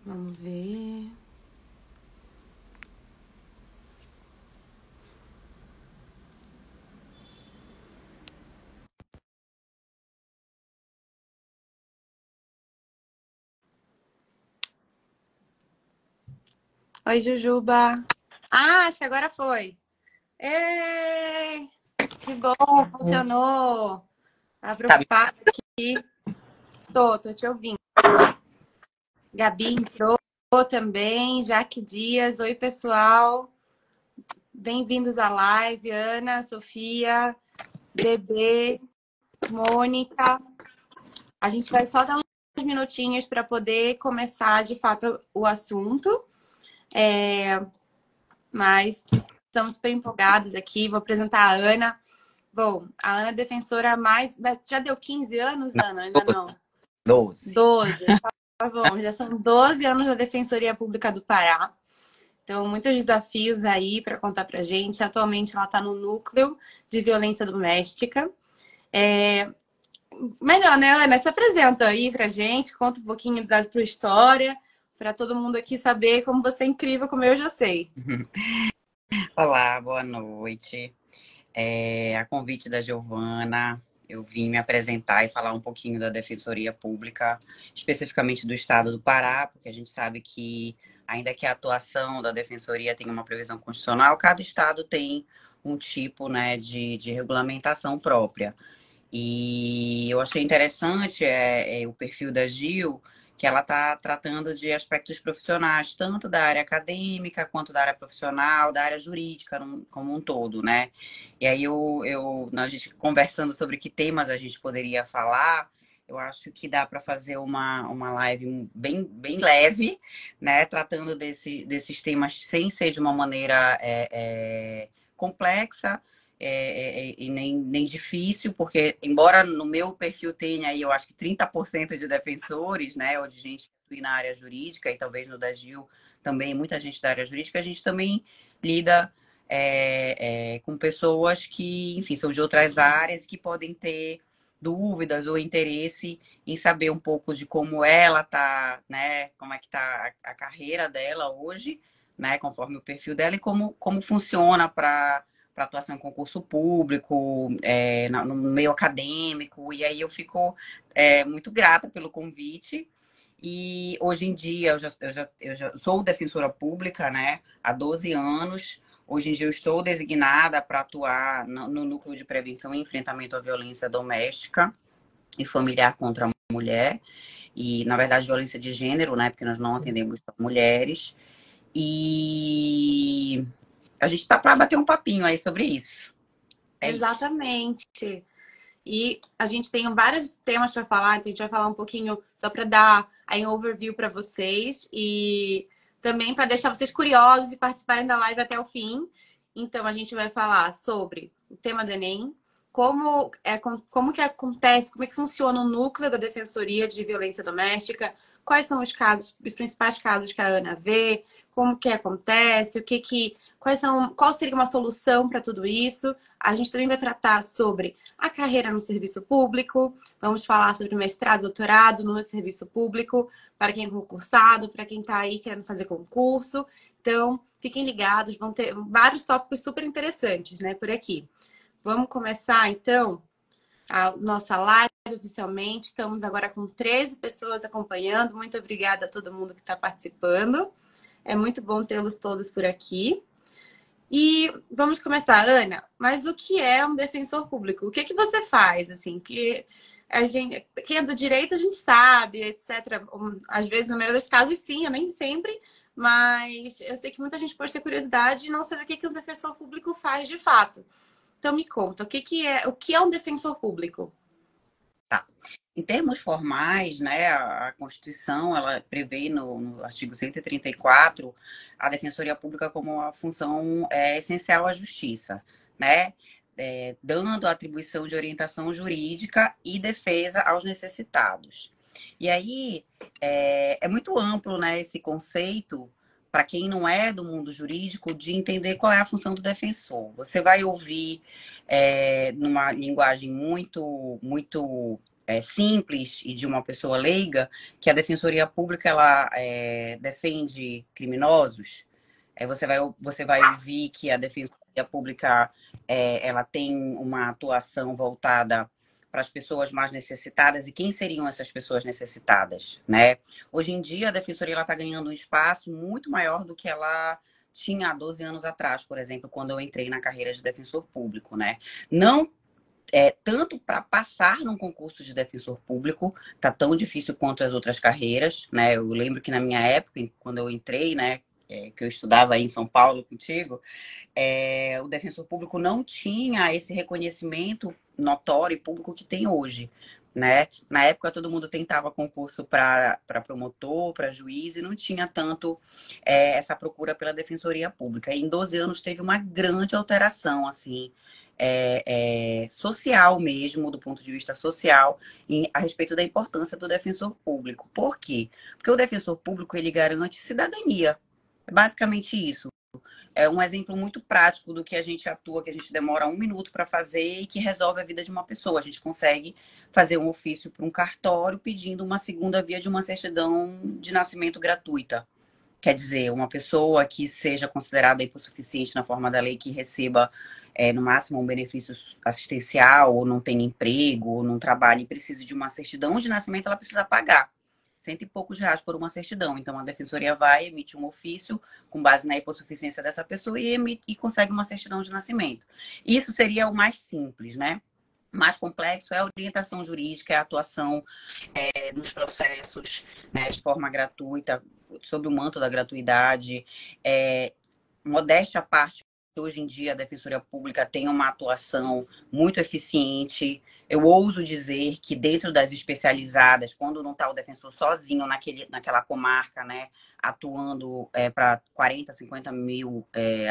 Vamos ver. Oi, Jujuba. Ah, acho que agora foi. Ê, que bom, funcionou. Tava Tá me preocupada aqui. Tô te ouvindo. Gabi entrou também. Jaque Dias. Oi, pessoal. Bem-vindos à live. Ana, Sofia, Bebê, Mônica. A gente vai só dar uns minutinhos para poder começar de fato o assunto. Mas estamos super empolgados aqui. Vou apresentar a Ana. Bom, a Ana é defensora há mais. Já deu 15 anos, Ana? Ainda não. 12. 12. Tá bom, já são 12 anos da Defensoria Pública do Pará. Então, muitos desafios aí para contar pra gente. Atualmente, ela está no núcleo de violência doméstica. Melhor, né, Ana? Se apresenta aí pra gente, conta um pouquinho da tua história, para todo mundo aqui saber como você é incrível, como eu já sei. Olá, boa noite. A convite da Giovana, eu vim me apresentar e falar um pouquinho da Defensoria Pública, especificamente do Estado do Pará, porque a gente sabe que, ainda que a atuação da Defensoria tenha uma previsão constitucional, cada estado tem um tipo, né, de regulamentação própria. E eu achei interessante o perfil da Gil, que ela está tratando de aspectos profissionais, tanto da área acadêmica, quanto da área profissional, da área jurídica como um todo, né? E aí a gente conversando sobre que temas a gente poderia falar, eu acho que dá para fazer uma live bem leve, né? Tratando desses temas sem ser de uma maneira complexa, e nem difícil, porque embora no meu perfil tenha aí, eu acho que 30% de defensores, né, ou de gente que atua na área jurídica, e talvez no da Gil também, muita gente da área jurídica, a gente também lida com pessoas que, enfim, são de outras áreas que podem ter dúvidas ou interesse em saber um pouco de como ela tá, né, como é que tá a carreira dela hoje, né, conforme o perfil dela, e como funciona para atuação em concurso público, no meio acadêmico, e aí eu fico muito grata pelo convite. E hoje em dia eu já sou defensora pública, né, há 12 anos. Hoje em dia eu estou designada para atuar no Núcleo de Prevenção e Enfrentamento à Violência Doméstica e Familiar contra a Mulher, e, na verdade, violência de gênero, né, porque nós não atendemos só mulheres. E a gente está para bater um papinho aí sobre isso. É isso. Exatamente. E a gente tem vários temas para falar, então a gente vai falar um pouquinho só para dar aí um overview para vocês e também para deixar vocês curiosos e participarem da live até o fim. Então a gente vai falar sobre o tema do Enem, como que acontece, como é que funciona o núcleo da Defensoria de Violência Doméstica, quais são os casos, os principais casos que a Ana vê, como que acontece, qual seria uma solução para tudo isso. A gente também vai tratar sobre a carreira no serviço público, vamos falar sobre mestrado, doutorado no serviço público, para quem é concursado, para quem está aí querendo fazer concurso. Então, fiquem ligados, vão ter vários tópicos super interessantes, né, por aqui. Vamos começar, então, a nossa live oficialmente. Estamos agora com 13 pessoas acompanhando. Muito obrigada a todo mundo que está participando. É muito bom tê-los todos por aqui. E vamos começar, Ana. Mas o que é um defensor público? O que é que você faz, assim? Que a gente, quem é do direito a gente sabe, etc. Às vezes, no melhor dos casos, sim, eu nem sempre. Mas eu sei que muita gente pode ter curiosidade de não saber o que que um defensor público faz de fato. Então me conta, o que é um defensor público? Tá. Em termos formais, né, a Constituição ela prevê no artigo 134 a Defensoria Pública como uma função essencial à justiça, né, dando a atribuição de orientação jurídica e defesa aos necessitados. E aí é muito amplo, né, esse conceito para quem não é do mundo jurídico de entender qual é a função do defensor. Você vai ouvir numa linguagem muito simples e de uma pessoa leiga, que a Defensoria Pública ela defende criminosos. Você vai ouvir que a Defensoria Pública ela tem uma atuação voltada para as pessoas mais necessitadas. E quem seriam essas pessoas necessitadas, né? Hoje em dia, a Defensoria está ganhando um espaço muito maior do que ela tinha há 12 anos atrás, por exemplo, quando eu entrei na carreira de defensor público, né? Não tanto para passar num concurso de defensor público, tá tão difícil quanto as outras carreiras, né? Eu lembro que na minha época, quando eu entrei, né, que eu estudava aí em São Paulo contigo, o defensor público não tinha esse reconhecimento notório e público que tem hoje, né? Na época todo mundo tentava concurso para promotor, para juiz e não tinha tanto essa procura pela defensoria pública. E em 12 anos teve uma grande alteração, assim, social mesmo, do ponto de vista social, a respeito da importância do defensor público. Por quê? Porque o defensor público ele garante cidadania. É basicamente isso. É um exemplo muito prático do que a gente atua, que a gente demora 1 minuto para fazer e que resolve a vida de uma pessoa. A gente consegue fazer um ofício para um cartório pedindo uma segunda via de uma certidão de nascimento gratuita. Quer dizer, uma pessoa que seja considerada hipossuficiente na forma da lei, que receba no máximo um benefício assistencial, ou não tenha emprego, ou não trabalhe e precise de uma certidão de nascimento, ela precisa pagar cento e poucos reais por uma certidão. Então, a defensoria vai, emite um ofício com base na hipossuficiência dessa pessoa e consegue uma certidão de nascimento. Isso seria o mais simples, né? O mais complexo é a orientação jurídica, é a atuação nos processos, né, de forma gratuita, sob o manto da gratuidade. Modéstia à parte, hoje em dia a Defensoria Pública tem uma atuação muito eficiente. Eu ouso dizer que dentro das especializadas, quando não está o defensor sozinho naquela comarca, né, atuando para 40, 50 mil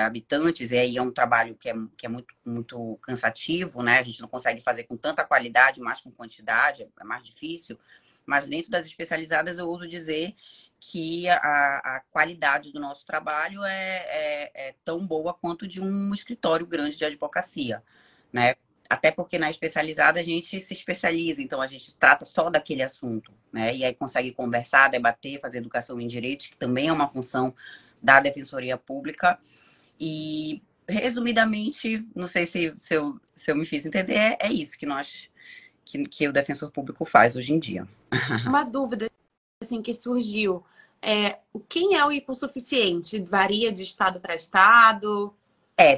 habitantes, e aí é um trabalho que é muito, muito cansativo, né? A gente não consegue fazer com tanta qualidade, mais com quantidade, é mais difícil. Mas dentro das especializadas, eu ouso dizer que a qualidade do nosso trabalho é tão boa quanto de um escritório grande de advocacia, né? Até porque na especializada a gente se especializa, então a gente trata só daquele assunto, né? E aí consegue conversar, debater, fazer educação em direitos, que também é uma função da Defensoria Pública. E, resumidamente, não sei se eu me fiz entender, é isso que o defensor público faz hoje em dia. Uma dúvida assim que surgiu. Quem é o hipossuficiente? Varia de estado para estado?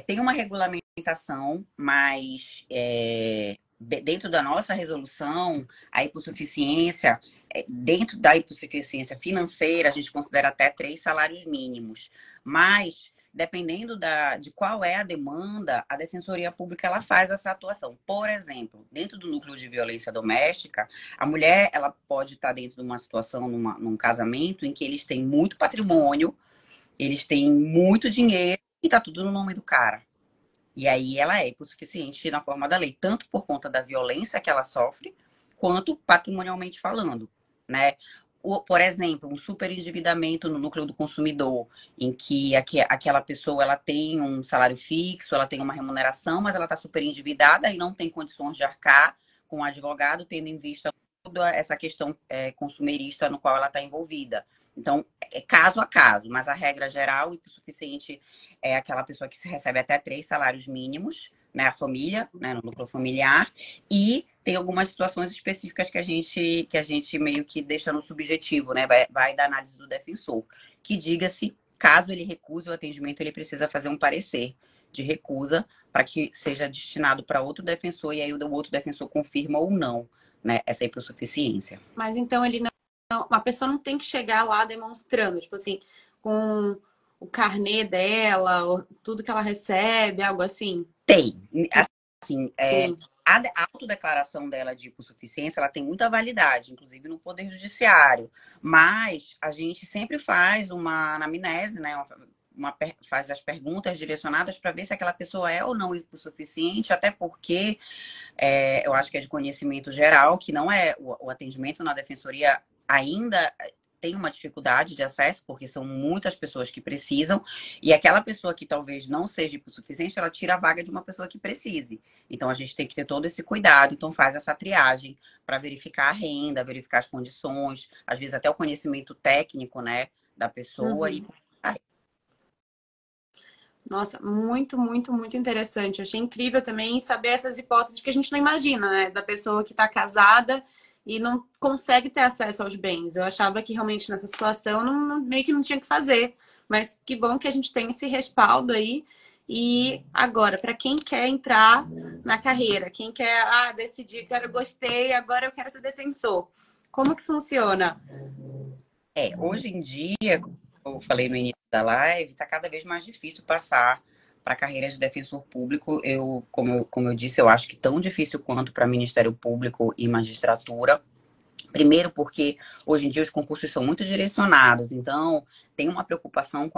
Tem uma regulamentação, mas dentro da nossa resolução, a hipossuficiência, dentro da hipossuficiência financeira, a gente considera até 3 salários mínimos. Mas, dependendo de qual é a demanda, a Defensoria Pública ela faz essa atuação. Por exemplo, dentro do núcleo de violência doméstica, a mulher ela pode estar dentro de uma situação, num casamento, em que eles têm muito patrimônio, eles têm muito dinheiro e tá tudo no nome do cara. E aí ela é hipossuficiente na forma da lei, tanto por conta da violência que ela sofre, quanto patrimonialmente falando, né? Por exemplo, um superendividamento no núcleo do consumidor, em que aquela pessoa ela tem um salário fixo, ela tem uma remuneração, mas ela está superendividada e não tem condições de arcar com o advogado, tendo em vista toda essa questão consumerista no qual ela está envolvida. Então, é caso a caso, mas a regra geral, hipossuficiente é aquela pessoa que recebe até 3 salários mínimos, né? A família, né? No núcleo familiar, e tem algumas situações específicas que a gente meio que deixa no subjetivo, né? Vai da análise do defensor, que diga-se, caso ele recuse o atendimento, ele precisa fazer um parecer de recusa para que seja destinado para outro defensor, e aí o outro defensor confirma ou não, né, essa hipossuficiência. Mas então ele não. Uma pessoa não tem que chegar lá demonstrando, tipo assim, com o carnê dela, tudo que ela recebe, algo assim. Tem. Assim, a autodeclaração dela de hipossuficiência, ela tem muita validade, inclusive no Poder Judiciário. Mas a gente sempre faz uma anamnese, né? Faz as perguntas direcionadas para ver se aquela pessoa é ou não hipossuficiente, até porque eu acho que é de conhecimento geral que não é o atendimento na defensoria ainda tem uma dificuldade de acesso, porque são muitas pessoas que precisam, e aquela pessoa que talvez não seja hipossuficiente, ela tira a vaga de uma pessoa que precise. Então, a gente tem que ter todo esse cuidado, então faz essa triagem para verificar a renda, verificar as condições, às vezes até o conhecimento técnico, né, da pessoa. Uhum. Nossa, muito, muito, muito interessante. Eu achei incrível também saber essas hipóteses que a gente não imagina, né? Da pessoa que está casada e não consegue ter acesso aos bens. Eu achava que realmente nessa situação meio que não tinha o que fazer. Mas que bom que a gente tem esse respaldo aí. E agora, para quem quer entrar na carreira, quem quer decidir, gostei, agora eu quero ser defensor. Como que funciona? Hoje em dia, como eu falei no início da live, está cada vez mais difícil passar para a carreira de defensor público. Como eu disse, eu acho que tão difícil quanto para Ministério Público e magistratura. Primeiro, porque hoje em dia os concursos são muito direcionados, então tem uma preocupação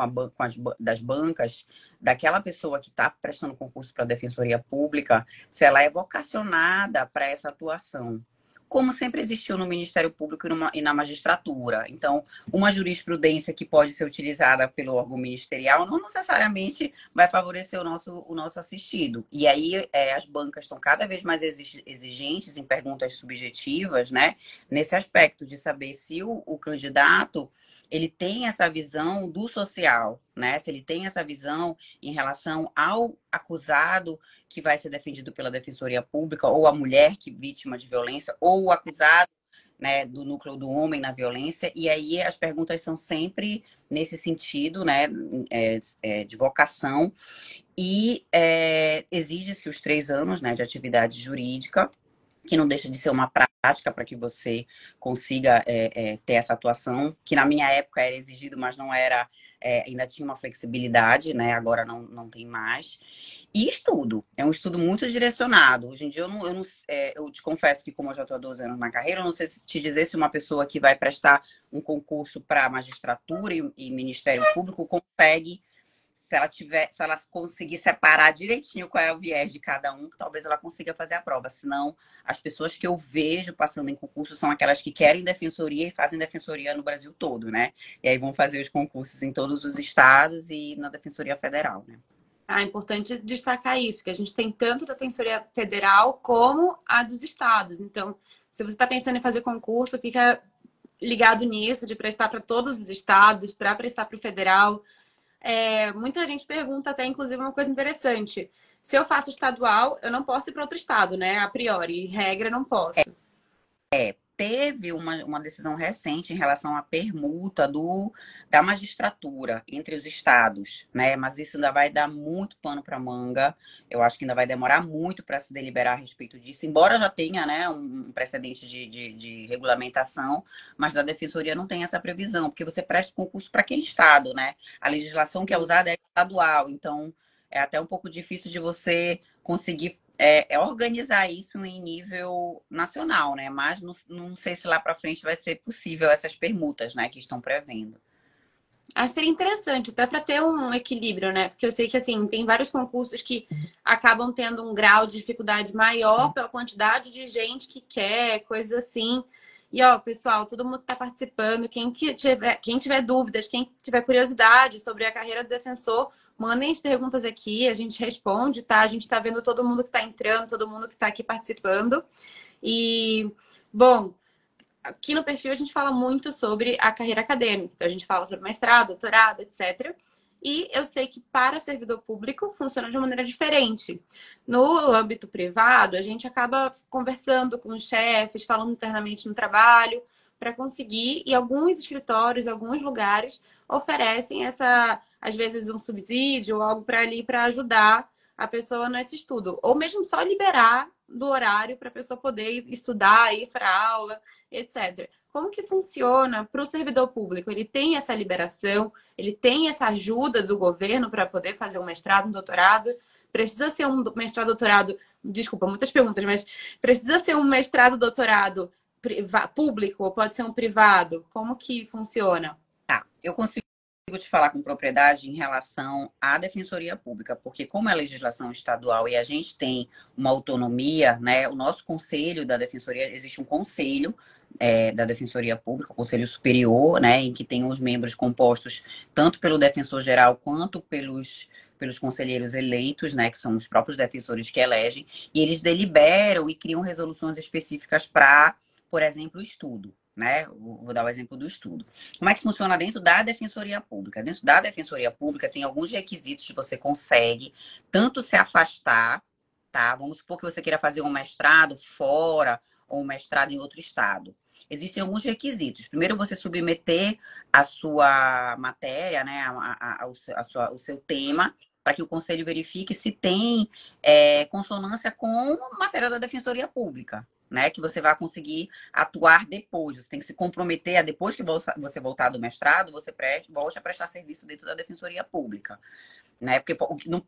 das bancas, daquela pessoa que está prestando concurso para a Defensoria Pública, se ela é vocacionada para essa atuação. Como sempre existiu no Ministério Público e na magistratura. Então, uma jurisprudência que pode ser utilizada pelo órgão ministerial não necessariamente vai favorecer o nosso assistido. E aí, as bancas estão cada vez mais exigentes em perguntas subjetivas, né? Nesse aspecto de saber se o candidato ele tem essa visão do social, né? Se ele tem essa visão em relação ao acusado que vai ser defendido pela Defensoria Pública, ou a mulher que vítima de violência, ou o acusado, né, do núcleo do homem na violência. E aí as perguntas são sempre nesse sentido, né, de vocação. E exige-se os 3 anos, né, de atividade jurídica, que não deixa de ser uma prática para que você consiga ter essa atuação, que na minha época era exigido, mas não era, ainda tinha uma flexibilidade, né? Agora não tem mais. E estudo, é um estudo muito direcionado. Hoje em dia eu te confesso que, como eu já estou há 12 anos na carreira, eu não sei te dizer se uma pessoa que vai prestar um concurso para magistratura e Ministério Público consegue. Se ela conseguir separar direitinho qual é o viés de cada um, talvez ela consiga fazer a prova. Senão, as pessoas que eu vejo passando em concurso são aquelas que querem defensoria e fazem defensoria no Brasil todo, né? E aí vão fazer os concursos em todos os estados e na Defensoria Federal, né? É importante destacar isso, que a gente tem tanto da Defensoria Federal como a dos estados. Então, se você está pensando em fazer concurso, fica ligado nisso, de prestar para todos os estados, para prestar para o federal. Muita gente pergunta até, inclusive, uma coisa interessante. Se eu faço estadual, eu não posso ir para outro estado, né? A priori, em regra, não posso. Teve uma decisão recente em relação à permuta da magistratura entre os estados, né? Mas isso ainda vai dar muito pano para manga. Eu acho que ainda vai demorar muito para se deliberar a respeito disso, embora já tenha, né, um precedente de regulamentação, mas da defensoria não tem essa previsão, porque você presta concurso para aquele estado, né? A legislação que é usada é estadual, então é até um pouco difícil de você conseguir organizar isso em nível nacional, né? Mas não sei se lá para frente vai ser possível essas permutas, né, que estão prevendo. Acho que seria interessante, até para ter um equilíbrio, né? Porque eu sei que, assim, tem vários concursos que acabam tendo um grau de dificuldade maior pela quantidade de gente que quer, coisas assim. E, ó, pessoal, todo mundo que está participando, quem tiver dúvidas, quem tiver curiosidade sobre a carreira do defensor, mandem as perguntas aqui, a gente responde, tá? A gente está vendo todo mundo que está entrando, todo mundo que está aqui participando. E, bom, aqui no perfil a gente fala muito sobre a carreira acadêmica. Então, a gente fala sobre mestrado, doutorado, etc. E eu sei que para servidor público funciona de uma maneira diferente. No âmbito privado, a gente acaba conversando com os chefes, falando internamente no trabalho, para conseguir, e alguns escritórios, alguns lugares oferecem às vezes um subsídio ou algo para ali para ajudar a pessoa nesse estudo. Ou mesmo só liberar do horário para a pessoa poder estudar, ir para aula, etc. Como que funciona para o servidor público? Ele tem essa liberação, ele tem essa ajuda do governo para poder fazer um mestrado, um doutorado? Precisa ser um mestrado, doutorado, desculpa, muitas perguntas, mas precisa ser um mestrado, doutorado público ou pode ser um privado? Como que funciona? Tá, eu consigo te falar com propriedade em relação à Defensoria Pública, porque como é legislação estadual e a gente tem uma autonomia, né? O nosso conselho da Defensoria, existe um conselho da Defensoria Pública, o Conselho Superior, né? Em que tem os membros compostos tanto pelo defensor geral quanto pelos conselheiros eleitos, né? Que são os próprios defensores que elegem, e eles deliberam e criam resoluções específicas para, por exemplo, o estudo. Né? Vou dar o exemplo do estudo. Como é que funciona dentro da Defensoria Pública? Dentro da Defensoria Pública tem alguns requisitos que você consegue tanto se afastar, tá? Vamos supor que você queira fazer um mestrado fora ou um mestrado em outro estado. Existem alguns requisitos. Primeiro, você submeter a sua matéria, né, o seu tema, para que o conselho verifique se tem consonância com a matéria da Defensoria Pública. Né, que você vai conseguir atuar depois. Você tem que se comprometer a, depois que você voltar do mestrado, você volte a prestar serviço dentro da Defensoria Pública. Né? Porque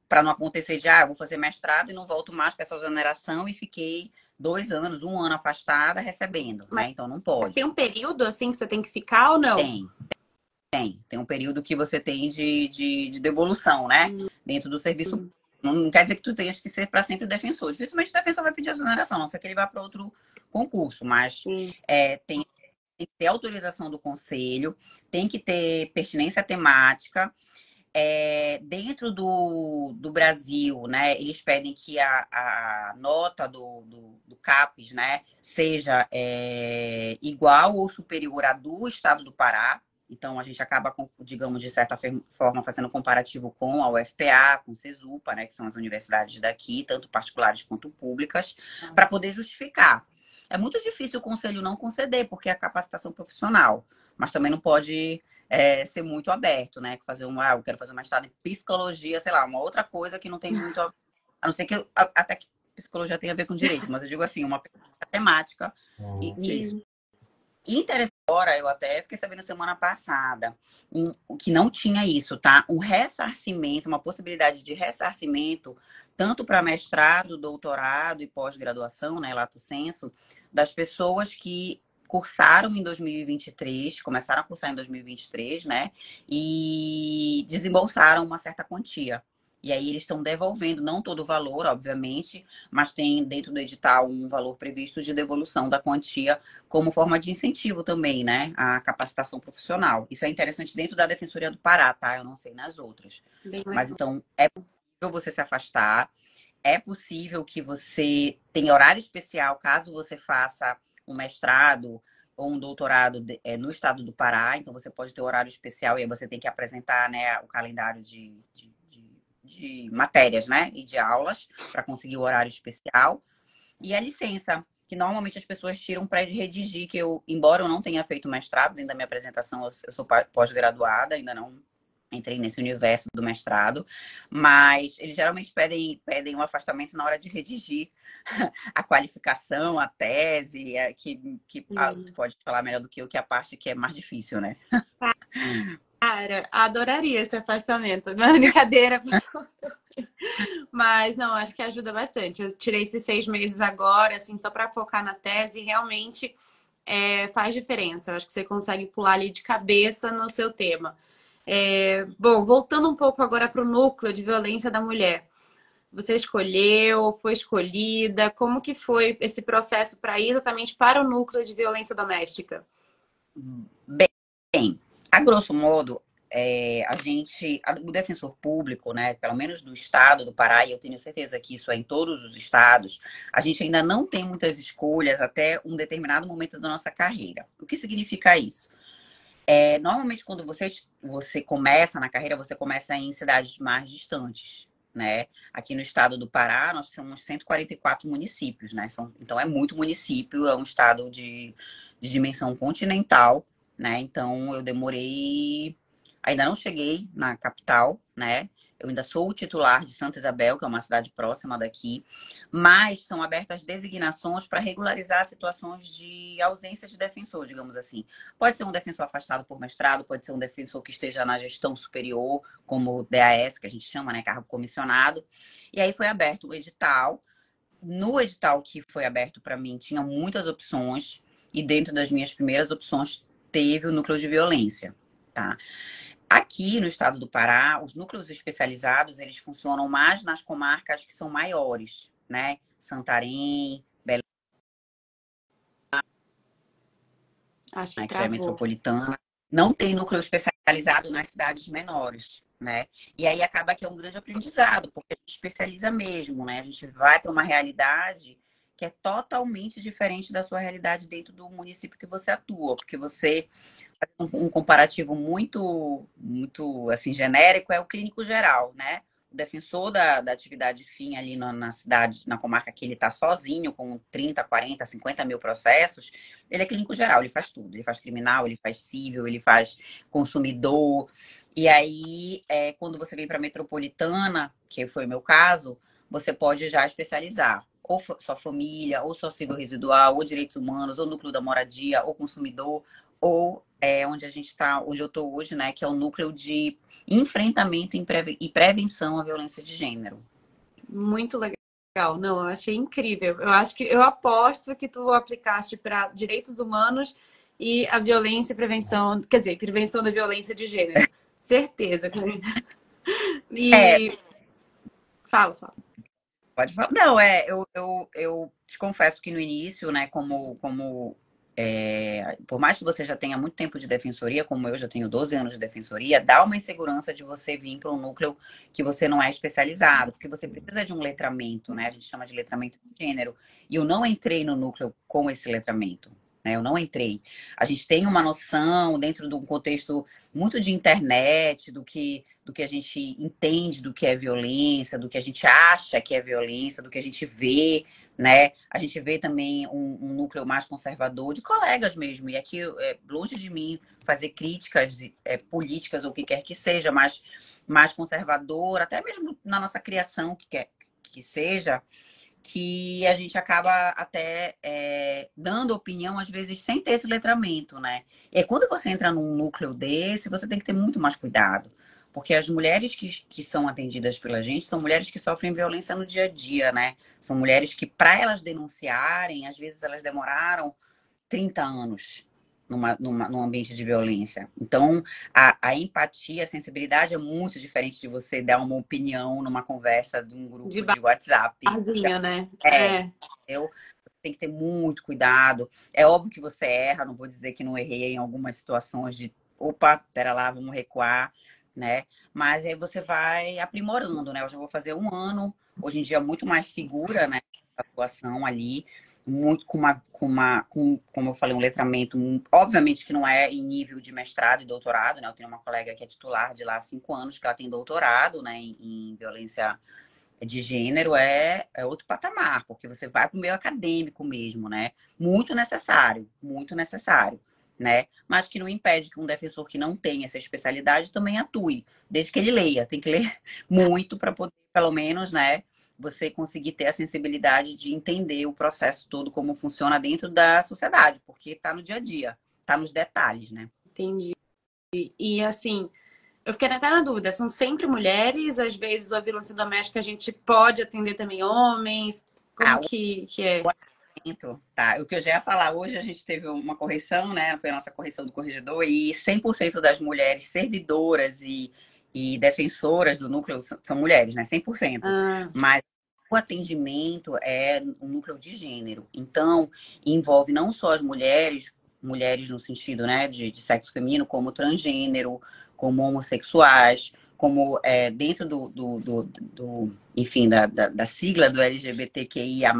para não acontecer eu vou fazer mestrado e não volto mais para essa exoneração e fiquei 2 anos, 1 ano afastada recebendo. Né? Então não pode. Tem um período assim que você tem que ficar ou não? Tem um período que você tem de devolução, né? Dentro do serviço. Não quer dizer que tu tenhas que ser para sempre defensor. Dificilmente o defensor vai pedir exoneração, a não ser que ele vá para outro concurso. Mas tem que ter autorização do conselho, tem que ter pertinência temática. Dentro do Brasil, né, eles pedem que a nota do CAPES, né, seja igual ou superior à do estado do Pará. Então, a gente acaba, digamos, de certa forma, fazendo comparativo com a UFPA, com o CESUPA, né, que são as universidades daqui, tanto particulares quanto públicas, para poder justificar. É muito difícil o conselho não conceder, porque é a capacitação profissional, mas também não pode ser muito aberto, né? Fazer eu quero fazer uma mestrado em psicologia, sei lá, uma outra coisa que não tem muito a não ser que até que psicologia tenha a ver com direito, mas eu digo assim, uma temática nisso. Interessante, agora eu até fiquei sabendo semana passada que não tinha isso, tá? Um ressarcimento, uma possibilidade de ressarcimento, tanto para mestrado, doutorado e pós-graduação, né, lato sensu, das pessoas que cursaram em 2023, começaram a cursar em 2023, né? E desembolsaram uma certa quantia. E aí eles estão devolvendo, não todo o valor, obviamente, mas tem dentro do edital um valor previsto de devolução da quantia como forma de incentivo também, né? À capacitação profissional. Isso é interessante dentro da Defensoria do Pará, tá? Eu não sei nas outras. Mas então, é possível você se afastar, é possível que você tenha horário especial caso você faça um mestrado ou um doutorado no estado do Pará. Então, você pode ter horário especial e aí você tem que apresentar, né, o calendário de matérias, né? E de aulas para conseguir o horário especial. E a licença, que normalmente as pessoas tiram para redigir, que embora eu não tenha feito mestrado, dentro da minha apresentação, eu sou pós-graduada, ainda não entrei nesse universo do mestrado, mas eles geralmente pedem um afastamento na hora de redigir a qualificação, a tese, que pode falar melhor do que eu, que é a parte que é mais difícil, né? Cara, adoraria esse afastamento. Não é brincadeira. Mas não, acho que ajuda bastante. Eu tirei esses 6 meses agora, assim, só para focar na tese, e realmente faz diferença. Eu acho que você consegue pular ali de cabeça no seu tema. Bom, voltando um pouco agora para o núcleo de violência da mulher. Você escolheu, foi escolhida? Como que foi esse processo para ir exatamente para o núcleo de violência doméstica? Bem, a grosso modo, o defensor público, né, pelo menos do estado do Pará, e eu tenho certeza que isso é em todos os estados, a gente ainda não tem muitas escolhas até um determinado momento da nossa carreira. O que significa isso? Normalmente, quando você começa na carreira, você começa em cidades mais distantes, né? Aqui no estado do Pará, nós temos 144 municípios, né? Então, é muito município, é um estado de dimensão continental, né? Então, eu demorei... Ainda não cheguei na capital, né? Eu ainda sou o titular de Santa Isabel, que é uma cidade próxima daqui, mas são abertas designações para regularizar situações de ausência de defensor, digamos assim. Pode ser um defensor afastado por mestrado, pode ser um defensor que esteja na gestão superior, como o DAS, que a gente chama, né, cargo comissionado. E aí foi aberto o edital. No edital que foi aberto para mim, tinha muitas opções, e dentro das minhas primeiras opções teve o núcleo de violência, tá? Aqui no estado do Pará, os núcleos especializados, eles funcionam mais nas comarcas que são maiores, né? Santarém, Belém, Acho que né, que já é travou. metropolitana. Não tem núcleo especializado nas cidades menores, né? E aí acaba que é um grande aprendizado, porque a gente especializa mesmo, né? A gente vai para uma realidade que é totalmente diferente da sua realidade dentro do município que você atua, porque você um comparativo muito assim genérico é o clínico geral, né? O defensor da atividade fim ali na cidade, na comarca que ele está sozinho, com 30, 40, 50 mil processos, ele é clínico geral, ele faz tudo. Ele faz criminal, ele faz civil, ele faz consumidor. E aí, quando você vem para a metropolitana, que foi o meu caso, você pode já especializar. Ou só família, ou só civil residual, ou direitos humanos, ou núcleo da moradia, ou consumidor, ou onde a gente está, onde eu estou hoje, né, que é o núcleo de enfrentamento e prevenção à violência de gênero. Muito legal. Não, eu achei incrível. Eu acho que eu aposto que tu aplicaste para direitos humanos e a violência e prevenção, quer dizer, prevenção da violência de gênero. Certeza. É, E fala. pode falar. Não, eu te confesso que no início, né, por mais que você já tenha muito tempo de defensoria, como eu já tenho 12 anos de defensoria, dá uma insegurança de você vir para um núcleo que você não é especializado, porque você precisa de um letramento, né? A gente chama de letramento de gênero. E eu não entrei no núcleo com esse letramento. Né? Eu não entrei. A gente tem uma noção dentro de um contexto muito de internet, do que a gente entende do que é violência, do que a gente acha que é violência, do que a gente vê, né? A gente vê também um núcleo mais conservador de colegas mesmo. E aqui, longe de mim fazer críticas políticas ou o que quer que seja, mas mais conservador, até mesmo na nossa criação, que quer que seja, que a gente acaba até dando opinião, às vezes, sem ter esse letramento, né? E quando você entra num núcleo desse, você tem que ter muito mais cuidado. Porque as mulheres que são atendidas pela gente são mulheres que sofrem violência no dia a dia, né? São mulheres que, para elas denunciarem, às vezes elas demoraram 30 anos num ambiente de violência. Então, a empatia, a sensibilidade é muito diferente de você dar uma opinião numa conversa de um De grupo de WhatsApp. barzinha, né? É, É. eu tem que ter muito cuidado. É óbvio que você erra, não vou dizer que não errei em algumas situações de, opa, pera lá, vamos recuar, né? Mas aí você vai aprimorando, né? Eu já vou fazer um ano, hoje em dia muito mais segura, né? A atuação ali, muito como eu falei, um letramento, obviamente que não é em nível de mestrado e doutorado, né? Eu tenho uma colega que é titular de lá há 5 anos, que ela tem doutorado, né, em violência de gênero é outro patamar, porque você vai para o meio acadêmico mesmo, né? Muito necessário, né? Mas que não impede que um defensor que não tem essa especialidade também atue, desde que ele leia. Tem que ler muito para poder, pelo menos, né? Você conseguir ter a sensibilidade de entender o processo todo, como funciona dentro da sociedade, porque está no dia a dia, está nos detalhes, né? Entendi. E assim, eu fiquei até na dúvida, são sempre mulheres, às vezes a violência doméstica a gente pode atender também homens, como Ah, que é? tá, o que eu já ia falar, hoje a gente teve uma correção, né? Foi a nossa correção do corregedor, e 100% das mulheres servidoras e defensoras do núcleo são mulheres, né? 100%. Ah, Mas o atendimento é um núcleo de gênero. Então, envolve não só as mulheres, mulheres no sentido, né, de sexo feminino, como transgênero, como homossexuais, como dentro enfim, da sigla do LGBTQIA+,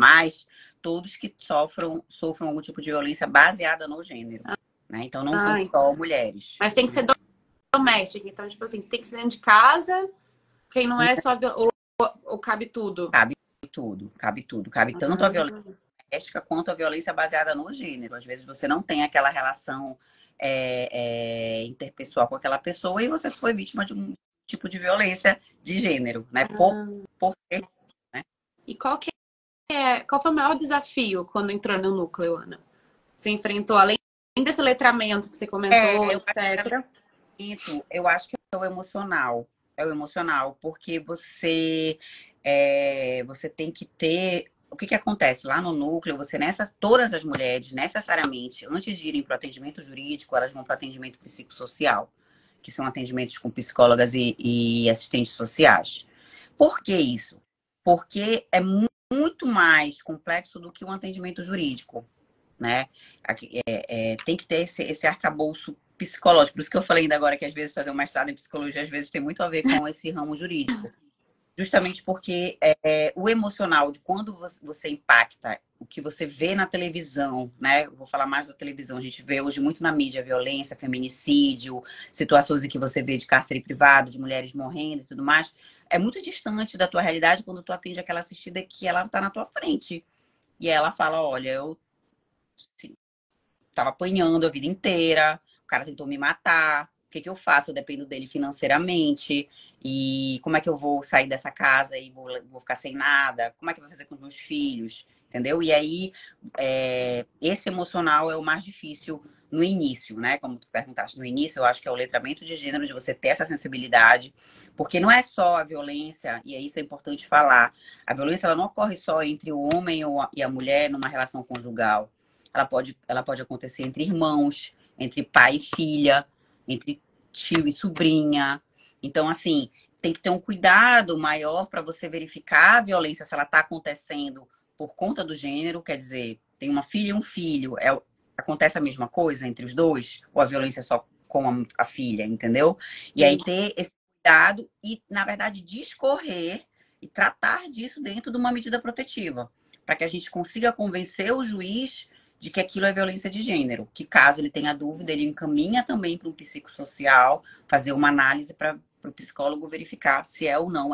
todos que sofram algum tipo de violência baseada no gênero, né? Então não são ah, só mulheres. mas tem que ser doméstica, então, tipo assim, tem que ser dentro de casa, quem não é só, ou cabe tudo. Cabe tudo, cabe tudo. Cabe tanto a violência Ah, doméstica quanto a violência baseada no gênero. Às vezes você não tem aquela relação interpessoal com aquela pessoa e você foi vítima de um tipo de violência de gênero, né? Por ser, né? e qual foi o maior desafio quando entrou no núcleo, Ana? Você enfrentou, além desse letramento que você comentou, etc. Eu acho que é o emocional. É o emocional, porque você tem que ter. O que acontece? Lá no núcleo, todas as mulheres, necessariamente, antes de irem para o atendimento jurídico, elas vão para o atendimento psicossocial, que são atendimentos com psicólogas e assistentes sociais. Por que isso? Porque é muito mais complexo do que um atendimento jurídico, né? Tem que ter esse arcabouço psicológico. Por isso que eu falei ainda agora que às vezes fazer um mestrado em psicologia às vezes tem muito a ver com esse ramo jurídico. Justamente porque o emocional de quando você impacta o que você vê na televisão, né? Eu vou falar mais da televisão. A gente vê hoje muito na mídia violência, feminicídio, situações em que você vê de cárcere privado, de mulheres morrendo e tudo mais. É muito distante da tua realidade quando tu atende aquela assistida que ela tá na tua frente. E ela fala, olha, eu tava apanhando a vida inteira, o cara tentou me matar, o que que eu faço? Eu dependo dele financeiramente, e como é que eu vou sair dessa casa e vou ficar sem nada? Como é que eu vou fazer com os meus filhos? Entendeu? E aí, esse emocional é o mais difícil no início, né? Como tu perguntaste no início, eu acho que é o letramento de gênero, de você ter essa sensibilidade, porque não é só a violência, e isso é importante falar, a violência ela não ocorre só entre o homem e a mulher numa relação conjugal. Ela pode acontecer entre irmãos, entre pai e filha, entre tio e sobrinha. Então, assim, tem que ter um cuidado maior para você verificar a violência, se ela está acontecendo por conta do gênero, quer dizer, tem uma filha e um filho, acontece a mesma coisa entre os dois? Ou a violência é só com a filha, entendeu? E aí ter esse cuidado e, na verdade, discorrer e tratar disso dentro de uma medida protetiva, para que a gente consiga convencer o juiz de que aquilo é violência de gênero, que caso ele tenha dúvida, ele encaminha também para um psicossocial, fazer uma análise para o psicólogo verificar se é ou não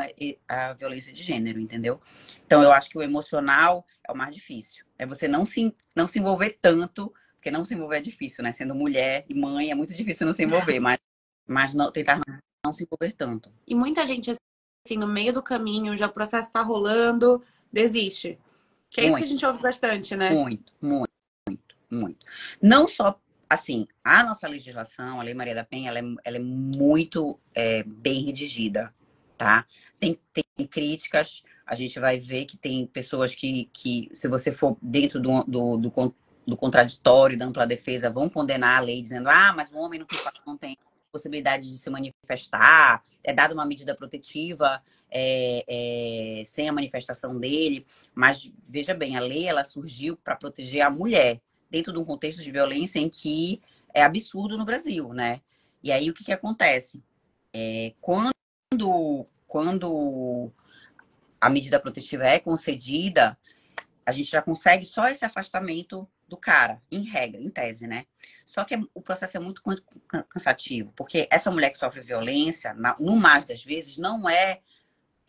a violência de gênero, entendeu? Então, eu acho que o emocional é o mais difícil. É você não se envolver tanto, porque não se envolver é difícil, né? Sendo mulher e mãe, é muito difícil não se envolver, mas não, tentar não se envolver tanto. E muita gente, assim, no meio do caminho, já o processo tá rolando, desiste. Que é isso que a Muito, gente ouve bastante, né? muito, muito. Muito. Não só, assim, a nossa legislação, a Lei Maria da Penha, ela é muito bem redigida, tá? Tem críticas, a gente vai ver que tem pessoas que se você for dentro do contraditório, da ampla defesa, vão condenar a lei, dizendo, mas o homem não tem possibilidade de se manifestar, é dada uma medida protetiva sem a manifestação dele. Mas, veja bem, a lei, ela surgiu para proteger a mulher, dentro de um contexto de violência em que é absurdo no Brasil, né? E aí o que acontece? Quando a medida protetiva é concedida, a gente já consegue só esse afastamento do cara, em regra, em tese, né? Só que o processo é muito cansativo, porque essa mulher que sofre violência, no mais das vezes, não é,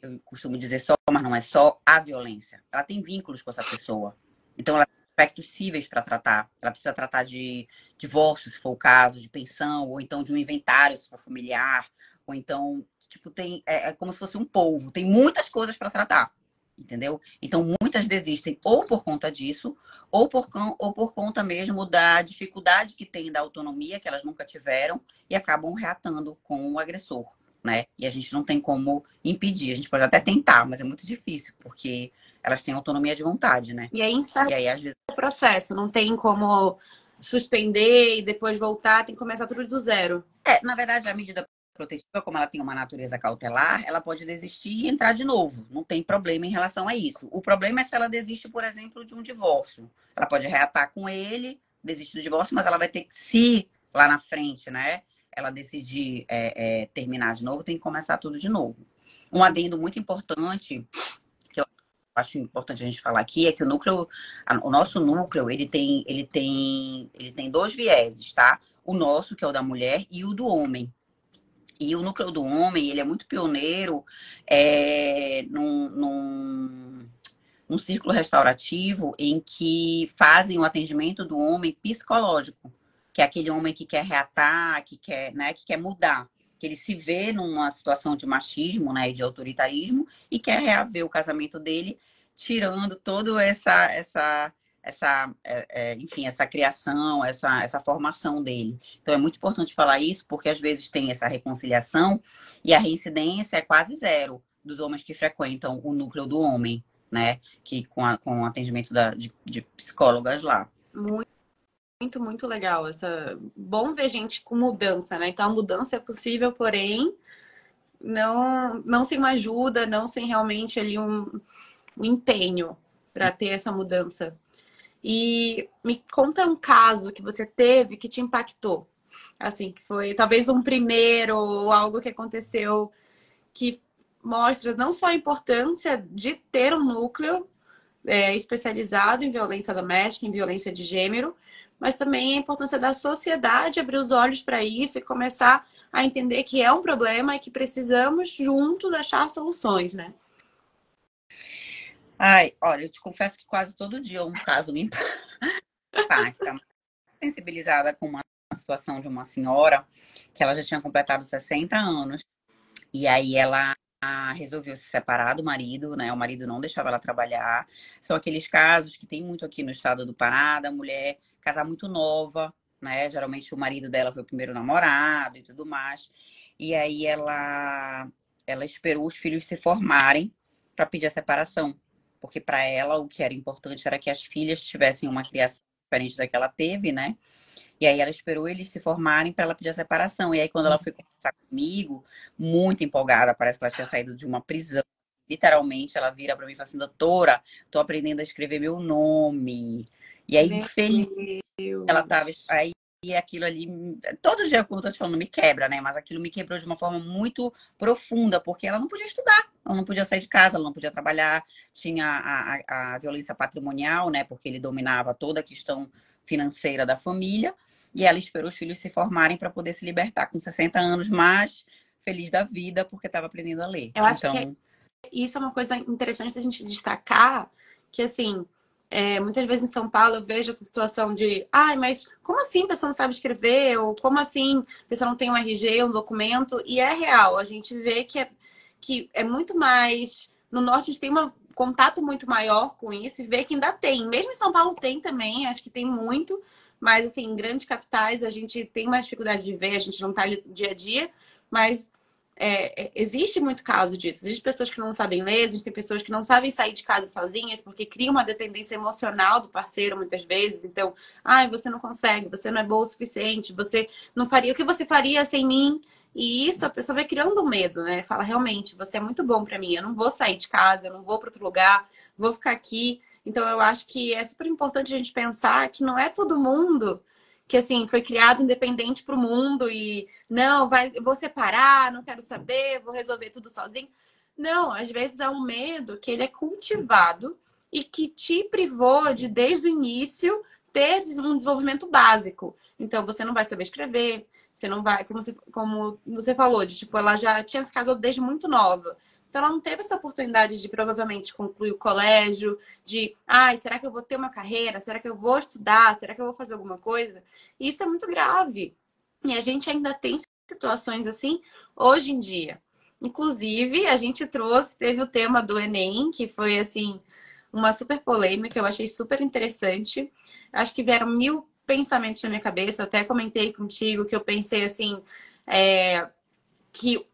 eu costumo dizer só, mas não é só a violência. Ela tem vínculos com essa pessoa. Então, ela aspectos cíveis para tratar. Ela precisa tratar de divórcio, se for o caso, de pensão, ou então de um inventário, se for familiar, ou então, tipo, é como se fosse um polvo. Tem muitas coisas para tratar, entendeu? Então, muitas desistem ou por conta disso, ou por conta mesmo da dificuldade que tem da autonomia, que elas nunca tiveram, e acabam reatando com o agressor, né? E a gente não tem como impedir. A gente pode até tentar, mas é muito difícil, porque elas têm autonomia de vontade, né? E aí encerra E aí, às vezes, o processo, não tem como suspender e depois voltar, tem que começar tudo do zero. na verdade, a medida protetiva, como ela tem uma natureza cautelar, ela pode desistir e entrar de novo. Não tem problema em relação a isso. O problema é se ela desiste, por exemplo, de um divórcio. Ela pode reatar com ele, desiste do divórcio, mas ela vai ter que, se lá na frente, né, ela decidir terminar de novo, tem que começar tudo de novo. Um adendo muito importante, que eu acho importante a gente falar aqui, é que o nosso núcleo, ele tem dois vieses, tá? O nosso, que é o da mulher, e o do homem. E o núcleo do homem, ele é muito pioneiro num círculo restaurativo em que fazem o atendimento do homem psicológico, que é aquele homem que quer reatar, que quer, né, que quer mudar, que ele se vê numa situação de machismo, né, e de autoritarismo e quer reaver o casamento dele, tirando toda enfim, essa criação, essa formação dele. Então é muito importante falar isso, porque às vezes tem essa reconciliação e a reincidência é quase zero dos homens que frequentam o núcleo do homem, né? Que com o atendimento de psicólogas lá. Muito muito, muito legal. Bom ver gente com mudança, né? Então, a mudança é possível, porém, não sem uma ajuda, não sem realmente ali um empenho para ter essa mudança. E me conta um caso que você teve que te impactou. Assim, que foi talvez um primeiro ou algo que aconteceu que mostra não só a importância de ter um núcleo especializado em violência doméstica, em violência de gênero, mas também a importância da sociedade abrir os olhos para isso e começar a entender que é um problema e que precisamos juntos achar soluções, né? Ai, olha, eu te confesso que quase todo dia um caso me impacta. Sensibilizada com uma situação de uma senhora que ela já tinha completado 60 anos. E aí ela resolveu se separar do marido, né? O marido não deixava ela trabalhar. São aqueles casos que tem muito aqui no estado do Pará, da mulher casar muito nova, né? Geralmente o marido dela foi o primeiro namorado e tudo mais. E aí ela esperou os filhos se formarem para pedir a separação. Porque para ela o que era importante era que as filhas tivessem uma criação diferente da que ela teve, né? E aí ela esperou eles se formarem para ela pedir a separação. E aí quando ela foi conversar comigo, muito empolgada, parece que ela tinha saído de uma prisão. Literalmente, ela vira para mim e fala assim, doutora, tô aprendendo a escrever meu nome. E aí, Meu feliz, ela tava Deus. aí. E aquilo ali, todo dia, como eu tô te falando, me quebra, né? Mas aquilo me quebrou de uma forma muito profunda, porque ela não podia estudar, ela não podia sair de casa, ela não podia trabalhar, tinha a violência patrimonial, né? Porque ele dominava toda a questão financeira da família. E ela esperou os filhos se formarem para poder se libertar com 60 anos, mas feliz da vida porque estava aprendendo a ler. Eu acho que Então, isso é uma coisa interessante da gente destacar, que assim, muitas vezes em São Paulo eu vejo essa situação de, ai, mas como assim a pessoa não sabe escrever? Ou como assim a pessoa não tem um RG, um documento? E é real, a gente vê que é muito mais. No norte a gente tem um contato muito maior com isso e vê que ainda tem. Mesmo em São Paulo tem também, acho que tem muito, mas assim, em grandes capitais a gente tem mais dificuldade de ver, a gente não tá ali dia a dia, mas existe muito caso disso. Existem pessoas que não sabem ler, existem pessoas que não sabem sair de casa sozinhas porque criam uma dependência emocional do parceiro muitas vezes. Então, ai, você não consegue, você não é boa o suficiente, você não faria o que você faria sem mim. E isso a pessoa vai criando um medo, né? Fala, realmente, você é muito bom para mim, eu não vou sair de casa, eu não vou para outro lugar, vou ficar aqui. Então, eu acho que é super importante a gente pensar que não é todo mundo que assim foi criado independente para o mundo e não, vou separar, não quero saber, vou resolver tudo sozinho. Não, às vezes é um medo que ele é cultivado e que te privou de, desde o início, ter um desenvolvimento básico. Então, você não vai saber escrever, você não vai, como você falou, de tipo, ela já tinha se casado desde muito nova. Então, ela não teve essa oportunidade de provavelmente concluir o colégio, de, ai, será que eu vou ter uma carreira? Será que eu vou estudar? Será que eu vou fazer alguma coisa? E isso é muito grave. E a gente ainda tem situações assim hoje em dia. Inclusive, a gente teve o tema do Enem, que foi assim, uma super polêmica, eu achei super interessante. Acho que vieram mil pensamentos na minha cabeça. Eu até comentei contigo que eu pensei assim, que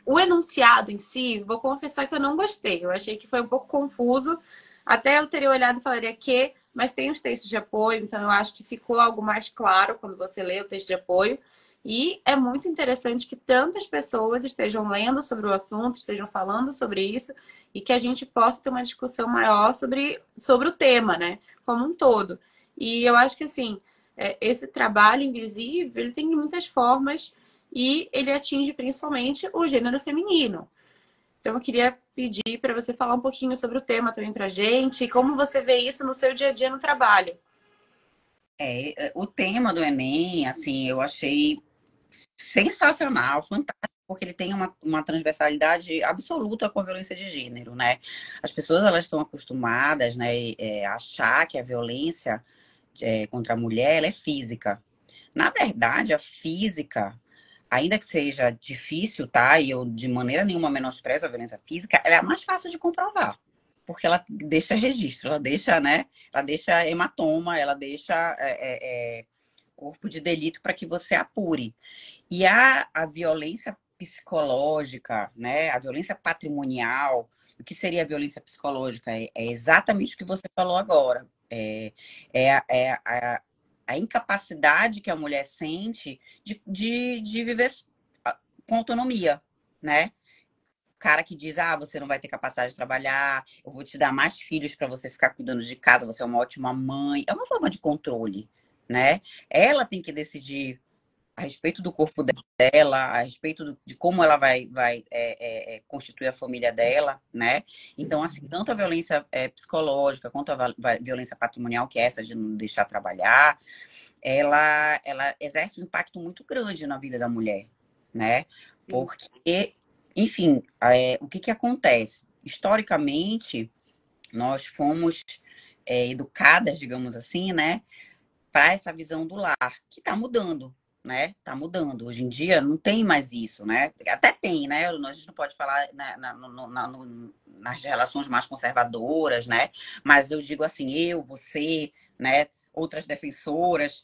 o enunciado em si, vou confessar que eu não gostei. Eu achei que foi um pouco confuso. Até eu teria olhado e falaria que, mas tem os textos de apoio, então eu acho que ficou algo mais claro quando você lê o texto de apoio. E é muito interessante que tantas pessoas estejam lendo sobre o assunto, estejam falando sobre isso, e que a gente possa ter uma discussão maior sobre o tema, né? Como um todo. E eu acho que, assim, esse trabalho invisível, ele tem muitas formas e ele atinge principalmente o gênero feminino. Então, eu queria pedir para você falar um pouquinho sobre o tema também para gente e como você vê isso no seu dia a dia no trabalho. o tema do Enem, assim, eu achei sensacional, fantástico, porque ele tem uma transversalidade absoluta com a violência de gênero, né? As pessoas, elas estão acostumadas, né, a achar que a violência contra a mulher, ela é física. Na verdade, a física, ainda que seja difícil, tá? E eu de maneira nenhuma menosprezo a violência física, ela é a mais fácil de comprovar. Porque ela deixa registro, ela deixa, né? Ela deixa hematoma, ela deixa corpo de delito para que você apure. E a violência psicológica, né? A violência patrimonial, o que seria a violência psicológica? É exatamente o que você falou agora. É, é, é, a incapacidade que a mulher sente de viver com autonomia, né? O cara que diz, você não vai ter capacidade de trabalhar, eu vou te dar mais filhos para você ficar cuidando de casa, você é uma ótima mãe. É uma forma de controle, né? Ela tem que decidir a respeito do corpo dela, a respeito de como ela vai constituir a família dela, né? Então, assim, tanto a violência psicológica quanto a violência patrimonial, que é essa de não deixar trabalhar, ela exerce um impacto muito grande na vida da mulher, né? Porque, enfim, o que acontece? Historicamente, nós fomos educadas, digamos assim, né? Para essa visão do lar, que está mudando, né? Tá mudando. Hoje em dia não tem mais isso, né? Até tem, né? A gente não pode falar nas relações mais conservadoras, né? Mas eu digo assim, eu, você, né? Outras defensoras,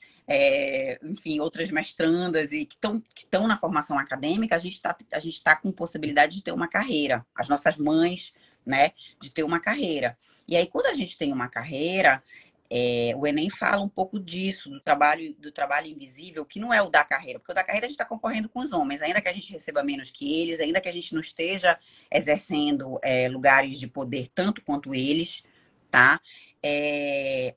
enfim, outras mestrandas e que estão na formação acadêmica, a gente tá com possibilidade de ter uma carreira. As nossas mães, né? De ter uma carreira. E aí, quando a gente tem uma carreira, o Enem fala um pouco disso, do trabalho invisível, que não é o da carreira, porque o da carreira a gente está concorrendo com os homens, ainda que a gente receba menos que eles, ainda que a gente não esteja exercendo lugares de poder tanto quanto eles, tá?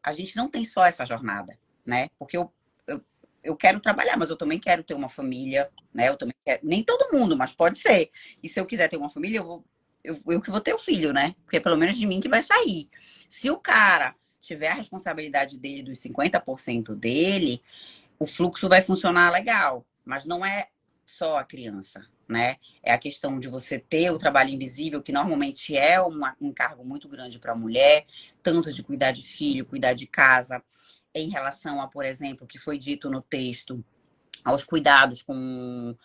A gente não tem só essa jornada, né? Porque eu quero trabalhar, mas eu também quero ter uma família, né? Eu também quero, nem todo mundo, mas pode ser. E se eu quiser ter uma família, eu que vou ter o filho, né? Porque é pelo menos de mim que vai sair. Se o cara tiver a responsabilidade dele dos 50% dele, o fluxo vai funcionar legal. Mas não é só a criança, né? É a questão de você ter o trabalho invisível, que normalmente é um cargo muito grande para a mulher, tanto de cuidar de filho, cuidar de casa, em relação a, por exemplo, o que foi dito no texto, aos cuidados com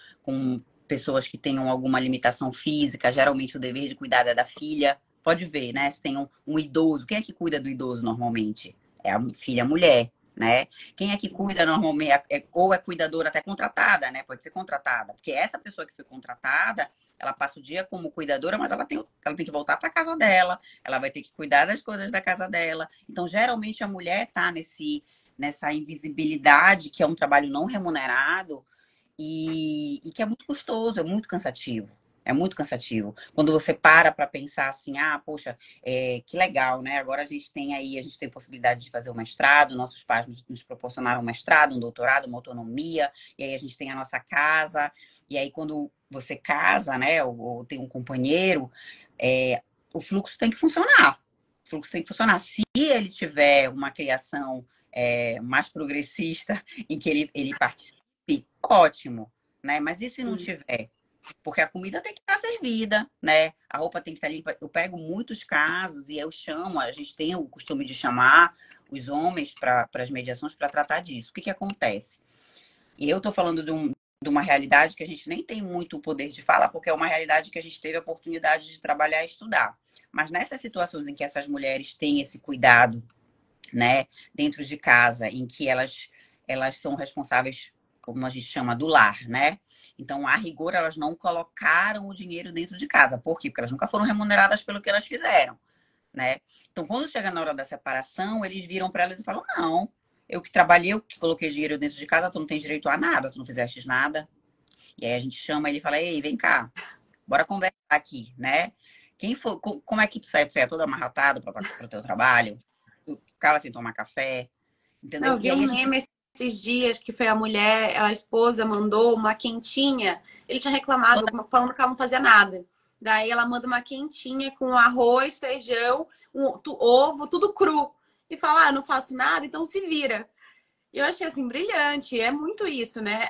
pessoas que tenham alguma limitação física. Geralmente o dever de cuidar é da filha. Pode ver, né? Se tem um idoso, quem é que cuida do idoso normalmente? É a filha, a mulher, né? Quem é que cuida normalmente? Ou é cuidadora até contratada, né? Pode ser contratada. Porque essa pessoa que foi contratada, ela passa o dia como cuidadora, mas ela tem que voltar para casa dela, ela vai ter que cuidar das coisas da casa dela. Então, geralmente, a mulher está nessa invisibilidade, que é um trabalho não remunerado e que é muito custoso, é muito cansativo. É muito cansativo. Quando você para pensar assim, poxa, que legal, né? Agora a gente tem possibilidade de fazer o mestrado, nossos pais nos proporcionaram um mestrado, um doutorado, uma autonomia, e aí a gente tem a nossa casa, e aí quando você casa, né, ou tem um companheiro, o fluxo tem que funcionar. O fluxo tem que funcionar. Se ele tiver uma criação mais progressista, em que ele participe, ótimo, né? Mas e se não tiver? Porque a comida tem que estar servida, né? A roupa tem que estar limpa. Eu pego muitos casos e eu chamo, a gente tem o costume de chamar os homens para as mediações para tratar disso. O que acontece? E eu estou falando de uma realidade que a gente nem tem muito o poder de falar, porque é uma realidade que a gente teve a oportunidade de trabalhar e estudar. Mas nessas situações em que essas mulheres têm esse cuidado, né, dentro de casa, em que elas são responsáveis, como a gente chama, do lar, né? Então, a rigor, elas não colocaram o dinheiro dentro de casa. Por quê? Porque elas nunca foram remuneradas pelo que elas fizeram, né? Então, quando chega na hora da separação, eles viram para elas e falam: não, eu que trabalhei, eu que coloquei dinheiro dentro de casa, tu não tem direito a nada, tu não fizeste nada. E aí a gente chama ele e fala: ei, vem cá, bora conversar aqui, né? Quem foi, como é que tu saiu? Tu saia todo amarratado para o teu trabalho? Tu ficava sem tomar café, entendeu? Eu E vi aí um a gente... meme esses dias que foi a mulher, a esposa mandou uma quentinha. Ele tinha reclamado, falando que ela não fazia nada. Daí ela manda uma quentinha com arroz, feijão, ovo, tudo cru. E fala: não faço nada, então se vira. E eu achei assim, brilhante. É muito isso, né?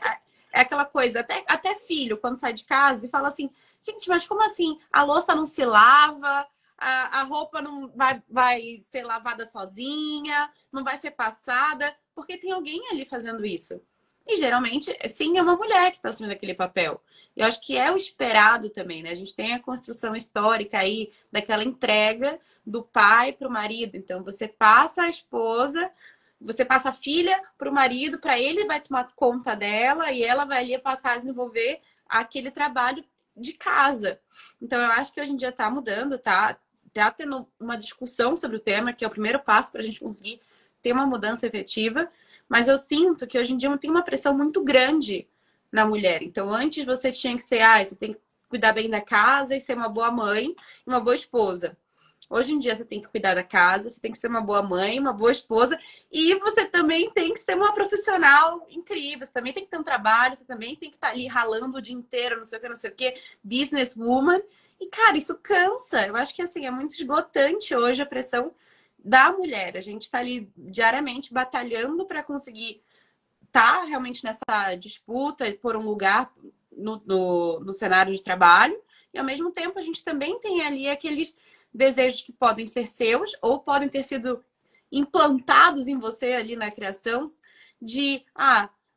É aquela coisa, até filho, quando sai de casa e fala assim: gente, mas como assim? A louça não se lava, a roupa não vai ser lavada sozinha, não vai ser passada, porque tem alguém ali fazendo isso. E geralmente, sim, é uma mulher que está assumindo aquele papel. Eu acho que é o esperado também, né? A gente tem a construção histórica aí daquela entrega do pai para o marido. Então, você passa a esposa, você passa a filha para o marido, para ele vai tomar conta dela e ela vai ali passar a desenvolver aquele trabalho de casa. Então, eu acho que hoje em dia está mudando, tá tendo uma discussão sobre o tema, que é o primeiro passo para a gente conseguir ter uma mudança efetiva. Mas eu sinto que hoje em dia tem uma pressão muito grande na mulher. Então, antes você tinha que ser, você tem que cuidar bem da casa e ser uma boa mãe e uma boa esposa. Hoje em dia você tem que cuidar da casa, você tem que ser uma boa mãe, uma boa esposa e você também tem que ser uma profissional incrível, você também tem que ter um trabalho, você também tem que estar ali ralando o dia inteiro, não sei o que, businesswoman. E, cara, isso cansa. Eu acho que, assim, é muito esgotante hoje a pressão da mulher. A gente tá ali diariamente batalhando para conseguir estar realmente nessa disputa e por um lugar no cenário de trabalho. E, ao mesmo tempo, a gente também tem ali aqueles desejos que podem ser seus ou podem ter sido implantados em você ali na criação de,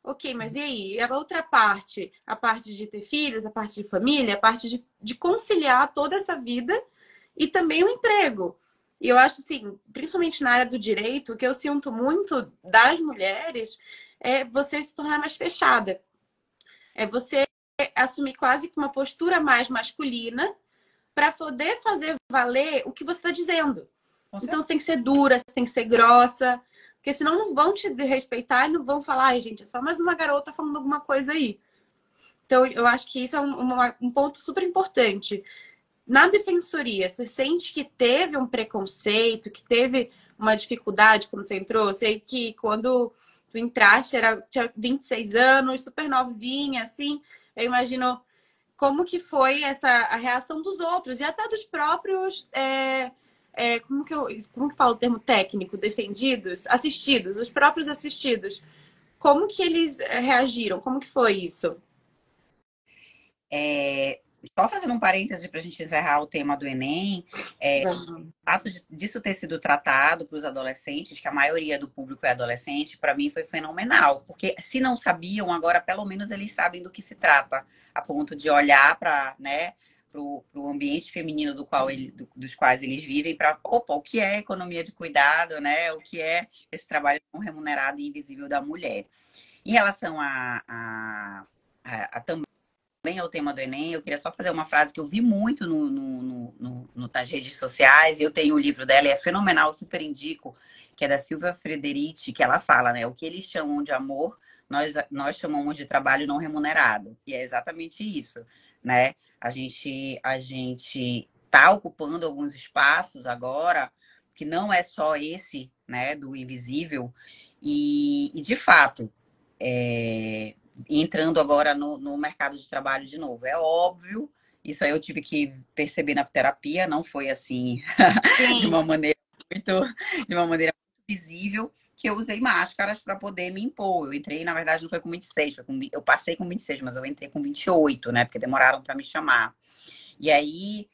ok, mas e aí? E a outra parte? A parte de ter filhos, a parte de família, a parte de conciliar toda essa vida e também o emprego. E eu acho, assim, principalmente na área do direito, o que eu sinto muito das mulheres é você se tornar mais fechada. É você assumir quase que uma postura mais masculina para poder fazer valer o que você está dizendo. Então você tem que ser dura, você tem que ser grossa, porque senão não vão te respeitar e não vão falar, ai, gente, é só mais uma garota falando alguma coisa aí. Então eu acho que isso é um ponto super importante. Na defensoria, você sente que teve um preconceito, que teve uma dificuldade quando você entrou? Eu sei que quando tu entraste, tinha 26 anos, super novinha, assim. Eu imagino como que foi a reação dos outros e até dos próprios, como que fala o termo técnico? Defendidos? Assistidos, os próprios assistidos. Como que eles reagiram? Como que foi isso? Só fazendo um parêntese para a gente encerrar o tema do Enem, o fato disso ter sido tratado para os adolescentes, que a maioria do público é adolescente, para mim foi fenomenal. Porque se não sabiam, agora pelo menos eles sabem do que se trata, a ponto de olhar para, né, o ambiente feminino dos quais eles vivem, para, opa, o que é economia de cuidado, né? O que é esse trabalho não remunerado e invisível da mulher. Em relação a também ao tema do Enem, eu queria só fazer uma frase que eu vi muito nas redes sociais, e eu tenho o livro dela, e é fenomenal, super indico, que é da Silvia Frederici, que ela fala, né? O que eles chamam de amor, nós chamamos de trabalho não remunerado. E é exatamente isso, né? A gente está ocupando alguns espaços agora, que não é só esse, né, do invisível, e de fato, entrando agora no mercado de trabalho de novo. É óbvio, isso aí eu tive que perceber na terapia, não foi assim de uma maneira muito visível, que eu usei máscaras para poder me impor. Eu entrei, na verdade, não foi com 26, eu passei com 26, mas eu entrei com 28, né? Porque demoraram para me chamar. E aí,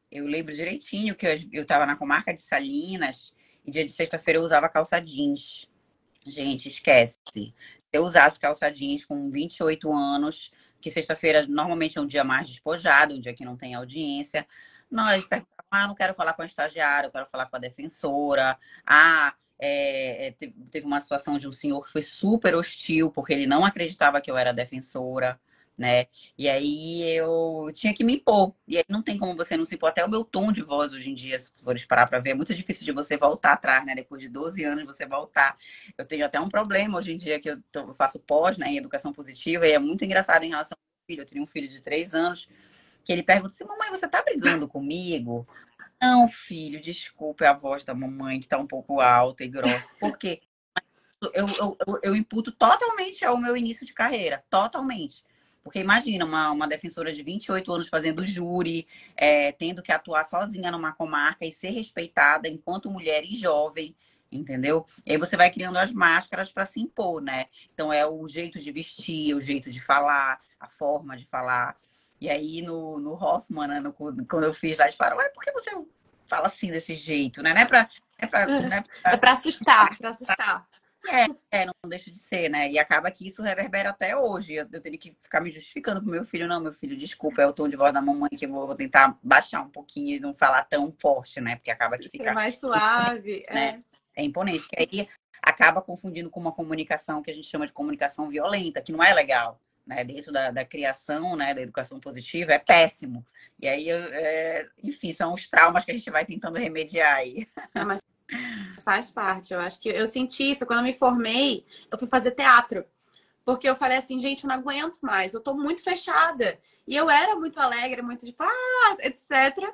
eu lembro direitinho que eu estava na comarca de Salinas e dia de sexta-feira eu usava calça jeans. Gente, esquece. Se eu usasse calça jeans com 28 anos, que sexta-feira normalmente é um dia mais despojado, um dia que não tem audiência. Nós perguntava, não quero falar com a estagiária, eu quero falar com a defensora. Teve uma situação de um senhor que foi super hostil, porque ele não acreditava que eu era defensora, né? E aí eu tinha que me impor. E aí não tem como você não se impor. Até o meu tom de voz hoje em dia, se for parar para ver, é muito difícil de você voltar atrás, né? Depois de 12 anos, você voltar. Eu tenho até um problema hoje em dia que eu faço pós, né, em educação positiva, e é muito engraçado em relação ao meu filho. Eu tenho um filho de 3 anos, que ele pergunta assim, mamãe, você tá brigando comigo? Não, filho, desculpa, é a voz da mamãe que tá um pouco alta e grossa. Por quê? Eu imputo totalmente ao meu início de carreira, totalmente. Porque imagina uma defensora de 28 anos fazendo júri, tendo que atuar sozinha numa comarca e ser respeitada enquanto mulher e jovem, entendeu? E aí você vai criando as máscaras para se impor, né? Então é o jeito de vestir, o jeito de falar, a forma de falar. E aí no Hoffman, né, quando eu fiz lá, eles falaram, por que você fala assim desse jeito, né? É para assustar, para assustar. Não deixa de ser, né? E acaba que isso reverbera até hoje. Eu tenho que ficar me justificando pro meu filho. Não, meu filho, desculpa, é o tom de voz da mamãe que eu vou tentar baixar um pouquinho e não falar tão forte, né? Porque acaba que fica mais suave, né? É imponente. Que aí acaba confundindo com uma comunicação que a gente chama de comunicação violenta, que não é legal, né? Dentro da criação, né? Da educação positiva, é péssimo. E aí, enfim, são os traumas que a gente vai tentando remediar aí. Mas Faz parte. Eu acho que eu senti isso quando eu me formei, eu fui fazer teatro. Porque eu falei assim, gente, eu não aguento mais, eu tô muito fechada. E eu era muito alegre, muito tipo, etc.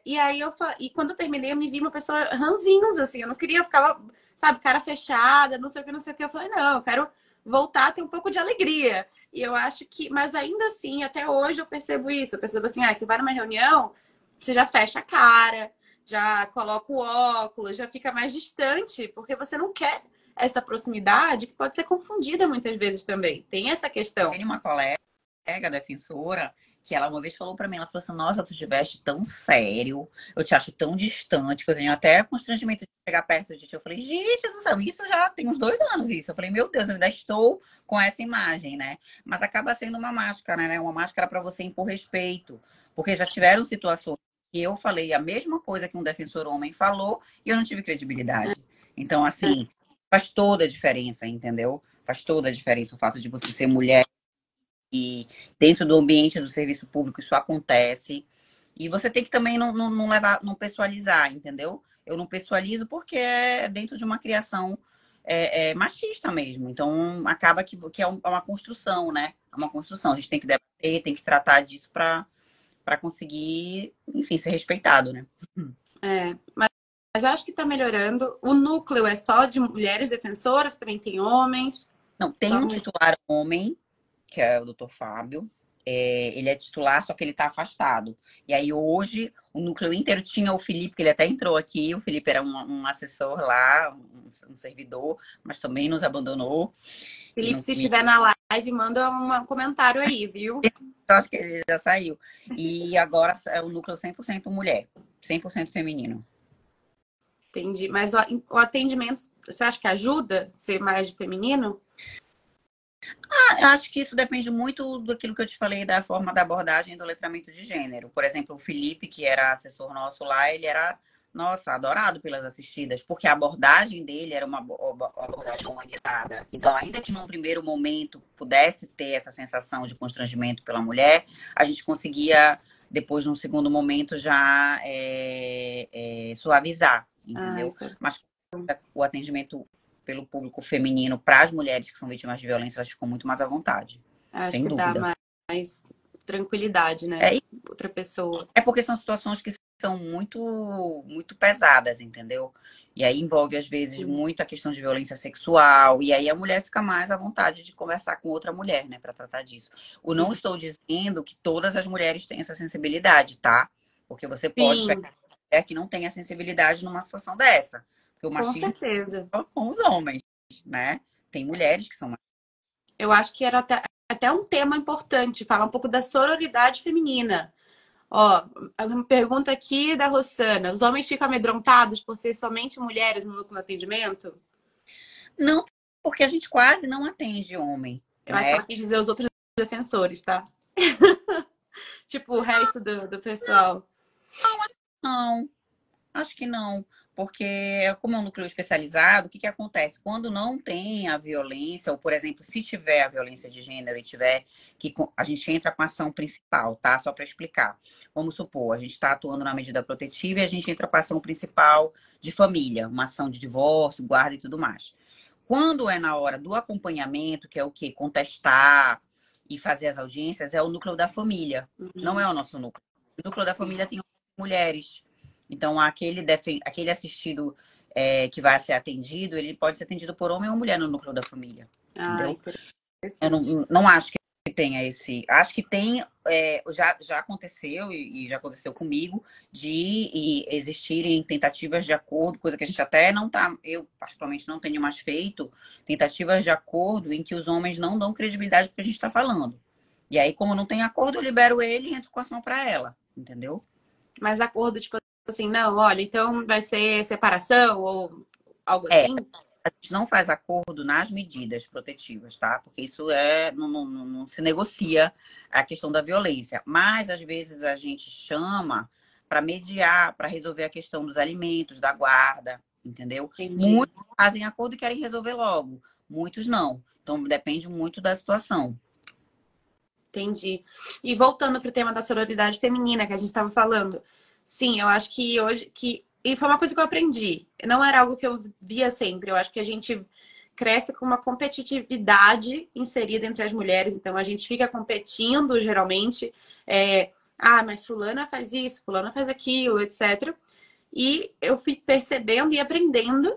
E aí e quando eu terminei, eu me vi uma pessoa ranzinhos, assim, eu não queria, eu ficava, sabe, cara fechada, não sei o que, não sei o que. Eu falei, não, eu quero voltar a ter um pouco de alegria. E eu acho que, mas ainda assim, até hoje eu percebo isso. Eu percebo assim, você vai numa reunião, você já fecha a cara, já coloca o óculos, já fica mais distante, porque você não quer essa proximidade que pode ser confundida muitas vezes também. Tem essa questão. Tem uma colega defensora que ela uma vez falou pra mim, ela falou assim, nossa, tu te veste tão sério, eu te acho tão distante, que eu tenho até constrangimento de chegar perto de ti. Eu falei, gente do céu, isso já tem uns 2 anos isso. Eu falei, meu Deus, eu ainda estou com essa imagem, né? Mas acaba sendo uma máscara, né? Uma máscara para você impor respeito. Porque já tiveram situações que eu falei a mesma coisa que um defensor homem falou e eu não tive credibilidade. Então, assim, faz toda a diferença, entendeu? Faz toda a diferença o fato de você ser mulher e dentro do ambiente do serviço público isso acontece. E você tem que também não levar, não pessoalizar, entendeu? Eu não pessoalizo porque é dentro de uma criação machista mesmo. Então acaba que é uma construção, né? É uma construção. A gente tem que debater, tem que tratar disso para conseguir, enfim, ser respeitado, né? Mas eu acho que está melhorando. O núcleo é só de mulheres defensoras, também tem homens. Não, tem um titular homem, que é o doutor Fábio. Ele é titular, só que ele está afastado. E aí hoje o núcleo inteiro tinha o Felipe, que ele até entrou aqui. O Felipe era um assessor lá, um servidor, mas também nos abandonou. Felipe, se estiver na live, manda um comentário aí, viu? Eu acho que ele já saiu. E agora é o núcleo 100% mulher, 100% feminino. Entendi. Mas o atendimento, você acha que ajuda a ser mais de feminino? Acho que isso depende muito daquilo que eu te falei, da forma da abordagem do letramento de gênero. Por exemplo, o Felipe, que era assessor nosso lá, ele era, nossa, adorado pelas assistidas, porque a abordagem dele era uma abordagem humanizada. Então, ainda que num primeiro momento pudesse ter essa sensação de constrangimento pela mulher, a gente conseguia, depois, num segundo momento, já suavizar, entendeu? Mas o atendimento pelo público feminino para as mulheres que são vítimas de violência, elas ficam muito mais à vontade. Acho sem que dúvida. dá mais tranquilidade, né? Outra pessoa. É porque são situações que são muito, muito pesadas, entendeu? E aí envolve, às vezes, muito a questão de violência sexual. E aí a mulher fica mais à vontade de conversar com outra mulher, né, para tratar disso. Eu não estou dizendo que todas as mulheres têm essa sensibilidade, tá? Porque você pode pegar uma mulher que não tem a sensibilidade numa situação dessa. Porque o machismo com certeza. É com os homens, né? Tem mulheres que são mais. Eu acho que era até um tema importante, falar um pouco da sororidade feminina. Ó, uma pergunta aqui da Rossana. Os homens ficam amedrontados por ser somente mulheres no núcleo de atendimento? Não, porque a gente quase não atende homem. Eu acho que ela quis dizer os outros defensores, tá? Tipo, o resto do pessoal. Não, acho que não. Porque, como é um núcleo especializado, o que acontece? Quando não tem a violência, ou, por exemplo, se tiver a violência de gênero e tiver que a gente entra com a ação principal, tá? Só para explicar. Vamos supor, a gente está atuando na medida protetiva e a gente entra com a ação principal de família, uma ação de divórcio, guarda e tudo mais. Quando é na hora do acompanhamento, que é o quê? Contestar e fazer as audiências, é o núcleo da família. Não é o nosso núcleo. O núcleo da família tem mulheres. Então, aquele assistido que vai ser atendido, ele pode ser atendido por homem ou mulher no núcleo da família. Entendeu? Eu não acho que tenha esse. Acho que tem. Já aconteceu, e já aconteceu comigo, de existirem tentativas de acordo, coisa que a gente até não tá. Eu, particularmente, não tenho mais feito, tentativas de acordo em que os homens não dão credibilidade porque a gente está falando. E aí, como não tem acordo, eu libero ele e entro com ação para ela. Entendeu? Mas acordo, tipo assim, não, olha, então vai ser separação ou algo assim? A gente não faz acordo nas medidas protetivas, tá? Porque isso não se negocia a questão da violência. Mas, às vezes, a gente chama para mediar, para resolver a questão dos alimentos, da guarda, entendeu? Entendi. Muitos fazem acordo e querem resolver logo. Muitos não. Então, depende muito da situação. Entendi. E voltando para o tema da sororidade feminina que a gente estava falando. Sim, eu acho que hoje E foi uma coisa que eu aprendi. Não era algo que eu via sempre. Eu acho que a gente cresce com uma competitividade inserida entre as mulheres. Então, a gente fica competindo, geralmente. Mas fulana faz isso, fulana faz aquilo, etc. E eu fui percebendo e aprendendo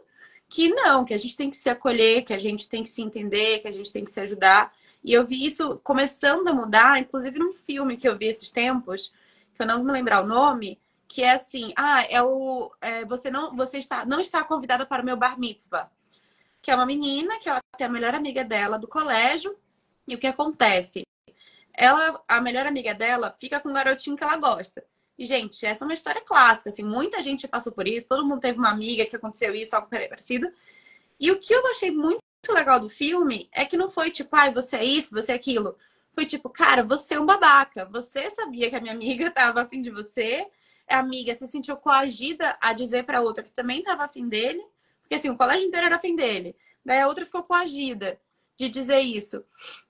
que não, que a gente tem que se acolher, que a gente tem que se entender, que a gente tem que se ajudar. E eu vi isso começando a mudar, inclusive num filme que eu vi esses tempos, que eu não vou me lembrar o nome, que é assim, não está convidada para o meu bar mitzvah, que é uma menina que ela tem a melhor amiga dela do colégio, e o que acontece? A melhor amiga dela fica com um garotinho que ela gosta. E, gente, essa é uma história clássica, assim, muita gente passou por isso, todo mundo teve uma amiga que aconteceu isso, algo parecido. E o que eu achei muito legal do filme é que não foi tipo, você é isso, você é aquilo. Foi tipo, cara, você é um babaca. Você sabia que a minha amiga tava afim de você, a amiga se sentiu coagida a dizer pra outra que também tava afim dele, porque assim, o colégio inteiro era afim dele. Daí a outra ficou coagida de dizer isso.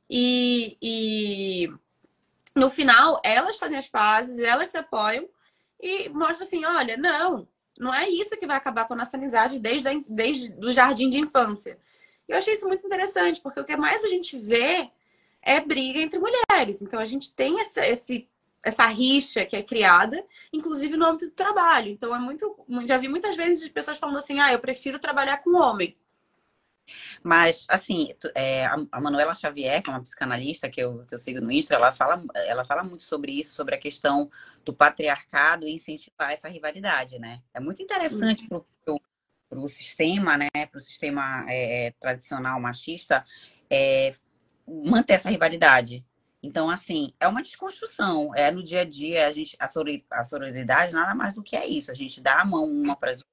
E no final, elas fazem as pazes, elas se apoiam e mostram assim, olha, não é isso que vai acabar com a nossa amizade desde o jardim de infância. Eu achei isso muito interessante, porque o que mais a gente vê é briga entre mulheres. Então, a gente tem essa rixa que é criada, inclusive no âmbito do trabalho. Então, já vi muitas vezes as pessoas falando assim, eu prefiro trabalhar com homem. Mas, assim, a Manuela Xavier, que é uma psicanalista que eu sigo no Insta, ela fala muito sobre isso, sobre a questão do patriarcado e incentivar essa rivalidade, né? É muito interessante para o sistema, né? Para o sistema tradicional machista manter essa rivalidade. Então, assim, é uma desconstrução. No dia a dia, a sororidade nada mais do que é isso. A gente dá a mão uma para as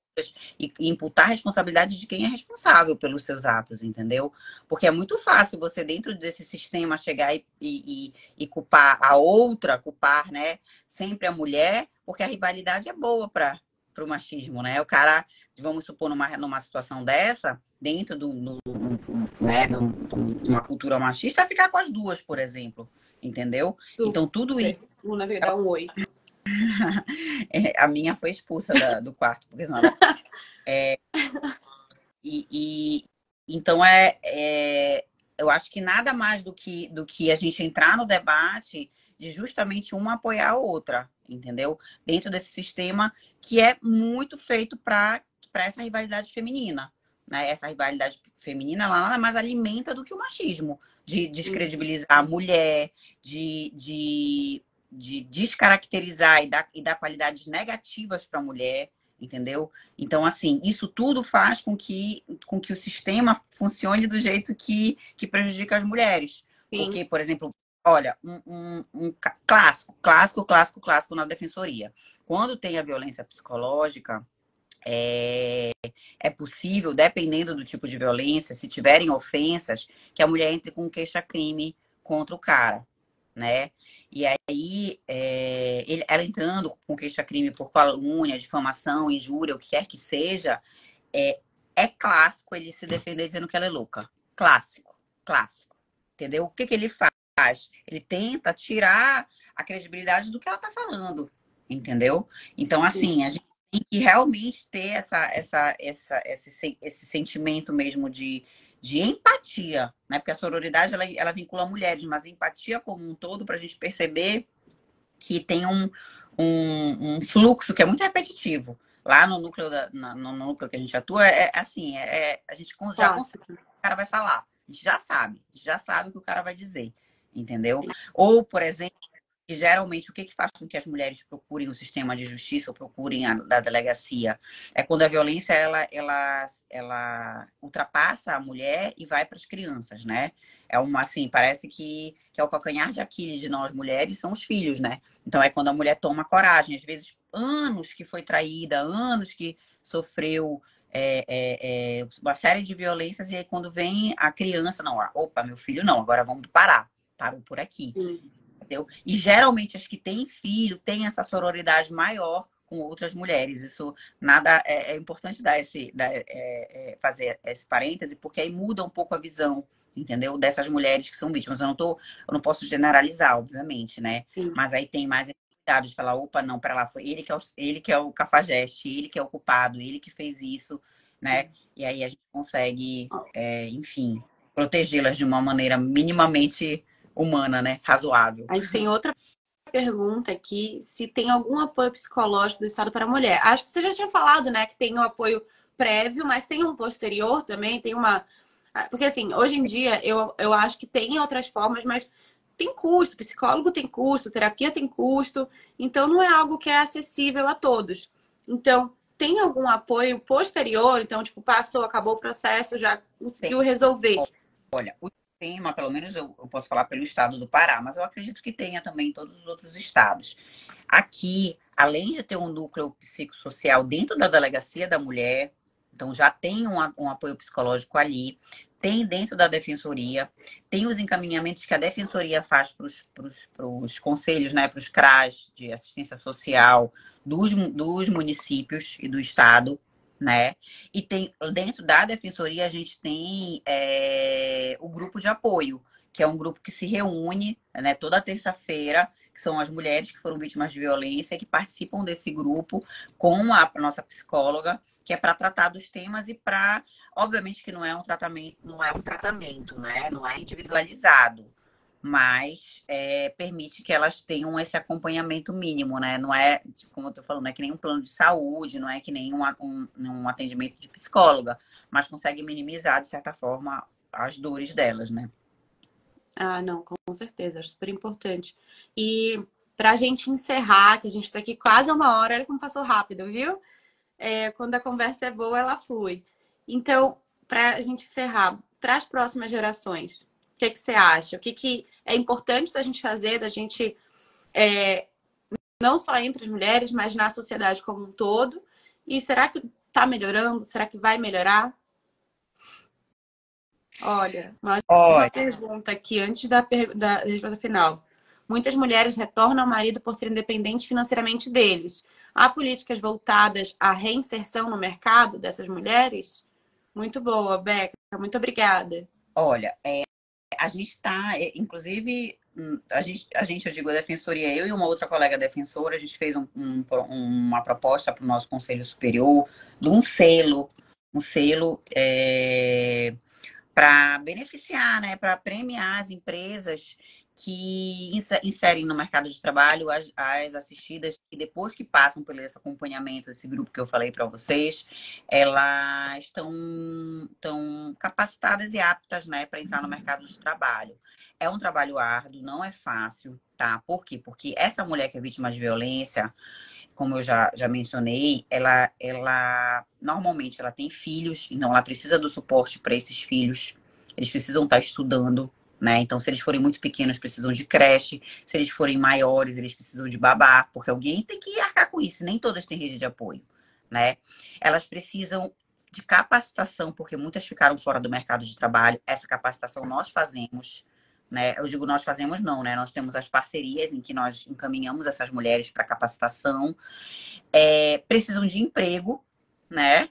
e imputar a responsabilidade de quem é responsável pelos seus atos, entendeu? Porque é muito fácil você, dentro desse sistema, chegar e culpar a outra, né, sempre a mulher, porque a rivalidade é boa para o machismo, né? O cara, vamos supor, numa situação dessa, dentro uma cultura machista, ficar com as duas, por exemplo, entendeu? Então, tudo isso... Na verdade, um oi. A minha foi expulsa do quarto, porque senão ela... Então, eu acho que nada mais do que a gente entrar no debate de justamente uma apoiar a outra, entendeu? Dentro desse sistema que é muito feito para essa rivalidade feminina, né? Essa rivalidade feminina, ela nada mais alimenta do que o machismo, de descredibilizar a mulher, de descaracterizar e dar qualidades negativas para a mulher, entendeu? Então, assim, isso tudo faz com que o sistema funcione do jeito que prejudica as mulheres. Sim. Porque, por exemplo, olha, um clássico na defensoria. Quando tem a violência psicológica, é possível, dependendo do tipo de violência, se tiverem ofensas, que a mulher entre com queixa-crime contra o cara, né? E aí, ela entrando com queixa-crime por calúnia, difamação, injúria, o que quer que seja, é clássico ele se defender dizendo que ela é louca. Clássico. Entendeu? O que ele faz? Ele tenta tirar a credibilidade do que ela tá falando, entendeu? Então, assim, a gente tem que realmente ter esse sentimento mesmo de empatia, né? Porque a sororidade, ela vincula mulheres, mas a empatia como um todo, para a gente perceber que tem um fluxo que é muito repetitivo. Lá no núcleo, no núcleo que a gente atua, assim, a gente já consegue o que o cara vai falar. A gente já sabe o que o cara vai dizer, entendeu? Ou, por exemplo, e geralmente, o que faz com que as mulheres procurem o sistema de justiça ou procurem a delegacia? É quando a violência, ela ultrapassa a mulher e vai para as crianças, né? Assim, parece que é o calcanhar de Aquiles de nós mulheres, são os filhos, né? Então, é quando a mulher toma coragem. Às vezes, anos que foi traída, anos que sofreu uma série de violências, e aí quando vem a criança, não, opa, meu filho não, agora vamos parar. Parou por aqui. Entendeu? E geralmente as que têm filho têm essa sororidade maior com outras mulheres. Isso nada é importante fazer esse parêntese, porque aí muda um pouco a visão, entendeu? Dessas mulheres que são vítimas. Eu não posso generalizar, obviamente, né? Sim. Mas aí tem mais de falar, opa, não, para lá, foi ele que é o cafajeste, ele que é o culpado, ele que fez isso, né? E aí a gente consegue, enfim, protegê-las de uma maneira minimamente humana, né? Razoável. A gente tem outra pergunta aqui, se tem algum apoio psicológico do Estado para a mulher. Acho que você já tinha falado, né, que tem um apoio prévio, mas tem um posterior também, tem uma... Porque, assim, hoje em dia, eu acho que tem outras formas, mas tem custo, psicólogo tem custo, terapia tem custo, então não é algo que é acessível a todos. Então, tem algum apoio posterior? Então, tipo, passou, acabou o processo, já conseguiu resolver. Olha, o tema, pelo menos eu posso falar pelo estado do Pará, mas eu acredito que tenha também em todos os outros estados. Aqui, além de ter um núcleo psicossocial dentro da delegacia da mulher, então já tem um apoio psicológico ali, tem dentro da defensoria, tem os encaminhamentos que a defensoria faz para os conselhos, né, para os CRAs de assistência social dos municípios e do estado, né? E tem dentro da defensoria a gente tem o grupo de apoio, que é um grupo que se reúne, né, toda terça-feira, que são as mulheres que foram vítimas de violência, que participam desse grupo com a nossa psicóloga, que é para tratar dos temas e para, obviamente que não é um tratamento, né? Não é individualizado, mas permite que elas tenham esse acompanhamento mínimo, né? Não é, como eu estou falando, não é que nem um plano de saúde, não é que nem um atendimento de psicóloga, mas consegue minimizar, de certa forma, as dores delas, né? Ah, não, com certeza, acho super importante. E para a gente encerrar, que a gente está aqui quase 1 hora, olha como passou rápido, viu? Quando a conversa é boa, ela flui. Então, para a gente encerrar, para as próximas gerações, o que você acha? O que é importante da gente fazer, da gente, não só entre as mulheres, mas na sociedade como um todo? E será que está melhorando? Será que vai melhorar? Olha, mais uma Olha, pergunta aqui antes da resposta final. Muitas mulheres retornam ao marido por serem dependentes financeiramente deles. Há políticas voltadas à reinserção no mercado dessas mulheres? Muito boa, Beca. Muito obrigada. olha, a gente está, inclusive, eu digo, a defensoria, eu e uma outra colega defensora, a gente fez uma proposta para o nosso Conselho Superior de um selo para beneficiar, né, para premiar as empresas que inserem no mercado de trabalho as assistidas que depois que passam por esse acompanhamento, esse grupo que eu falei para vocês, elas estão capacitadas e aptas, né, para entrar no mercado de trabalho. É um trabalho árduo, não é fácil, tá? Por quê? Porque essa mulher que é vítima de violência, como eu já mencionei, ela normalmente ela tem filhos, então ela precisa do suporte para esses filhos. Eles precisam estar estudando, né? Então, se eles forem muito pequenos, precisam de creche. Se eles forem maiores, eles precisam de babá, porque alguém tem que arcar com isso. Nem todas têm rede de apoio, né? Elas precisam de capacitação, porque muitas ficaram fora do mercado de trabalho. Essa capacitação nós fazemos, né? Eu digo nós fazemos não, né? Nós temos as parcerias em que nós encaminhamos essas mulheres para capacitação. Precisam de emprego, né?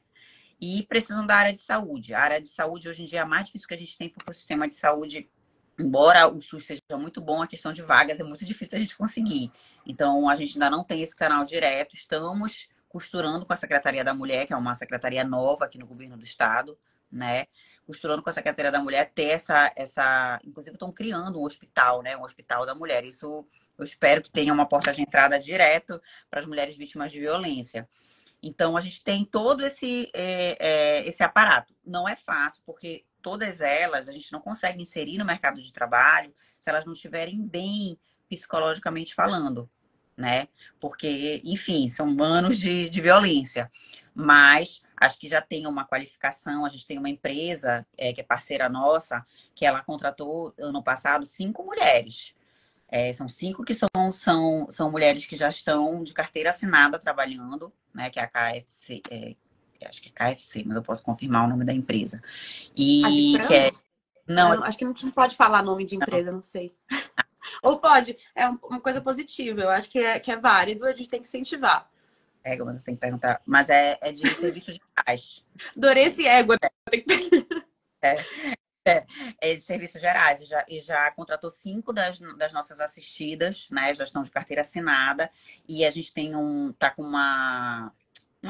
E precisam da área de saúde. A área de saúde hoje em dia é a mais difícil que a gente tem, porque o sistema de saúde, embora o SUS seja muito bom, a questão de vagas é muito difícil a gente conseguir. Então, a gente ainda não tem esse canal direto. Estamos costurando com a Secretaria da Mulher, que é uma secretaria nova aqui no governo do estado, né? Costurando com a Secretaria da Mulher ter essa... Inclusive, estão criando um hospital, né? Um hospital da mulher. Isso eu espero que tenha uma porta de entrada direto para as mulheres vítimas de violência. Então, a gente tem todo esse aparato. Não é fácil, porque todas elas a gente não consegue inserir no mercado de trabalho se elas não estiverem bem psicologicamente falando, né? Porque, enfim, são anos de violência. Mas acho que já tem uma qualificação. A gente tem uma empresa que é parceira nossa, que ela contratou ano passado 5 mulheres. São 5 que são mulheres que já estão de carteira assinada trabalhando, né? Que é a KFC, acho que é KFC, mas eu posso confirmar o nome da empresa. A de E que frango? não, Acho que não pode falar nome de empresa, não sei. Ou pode, é uma coisa positiva. Eu acho que é válido, a gente tem que incentivar. mas eu tenho que perguntar, mas é de serviços de paz. Adorei esse ego. É, de serviços gerais. E já contratou 5 das nossas assistidas, né? Já estão de carteira assinada. E a gente tá com uma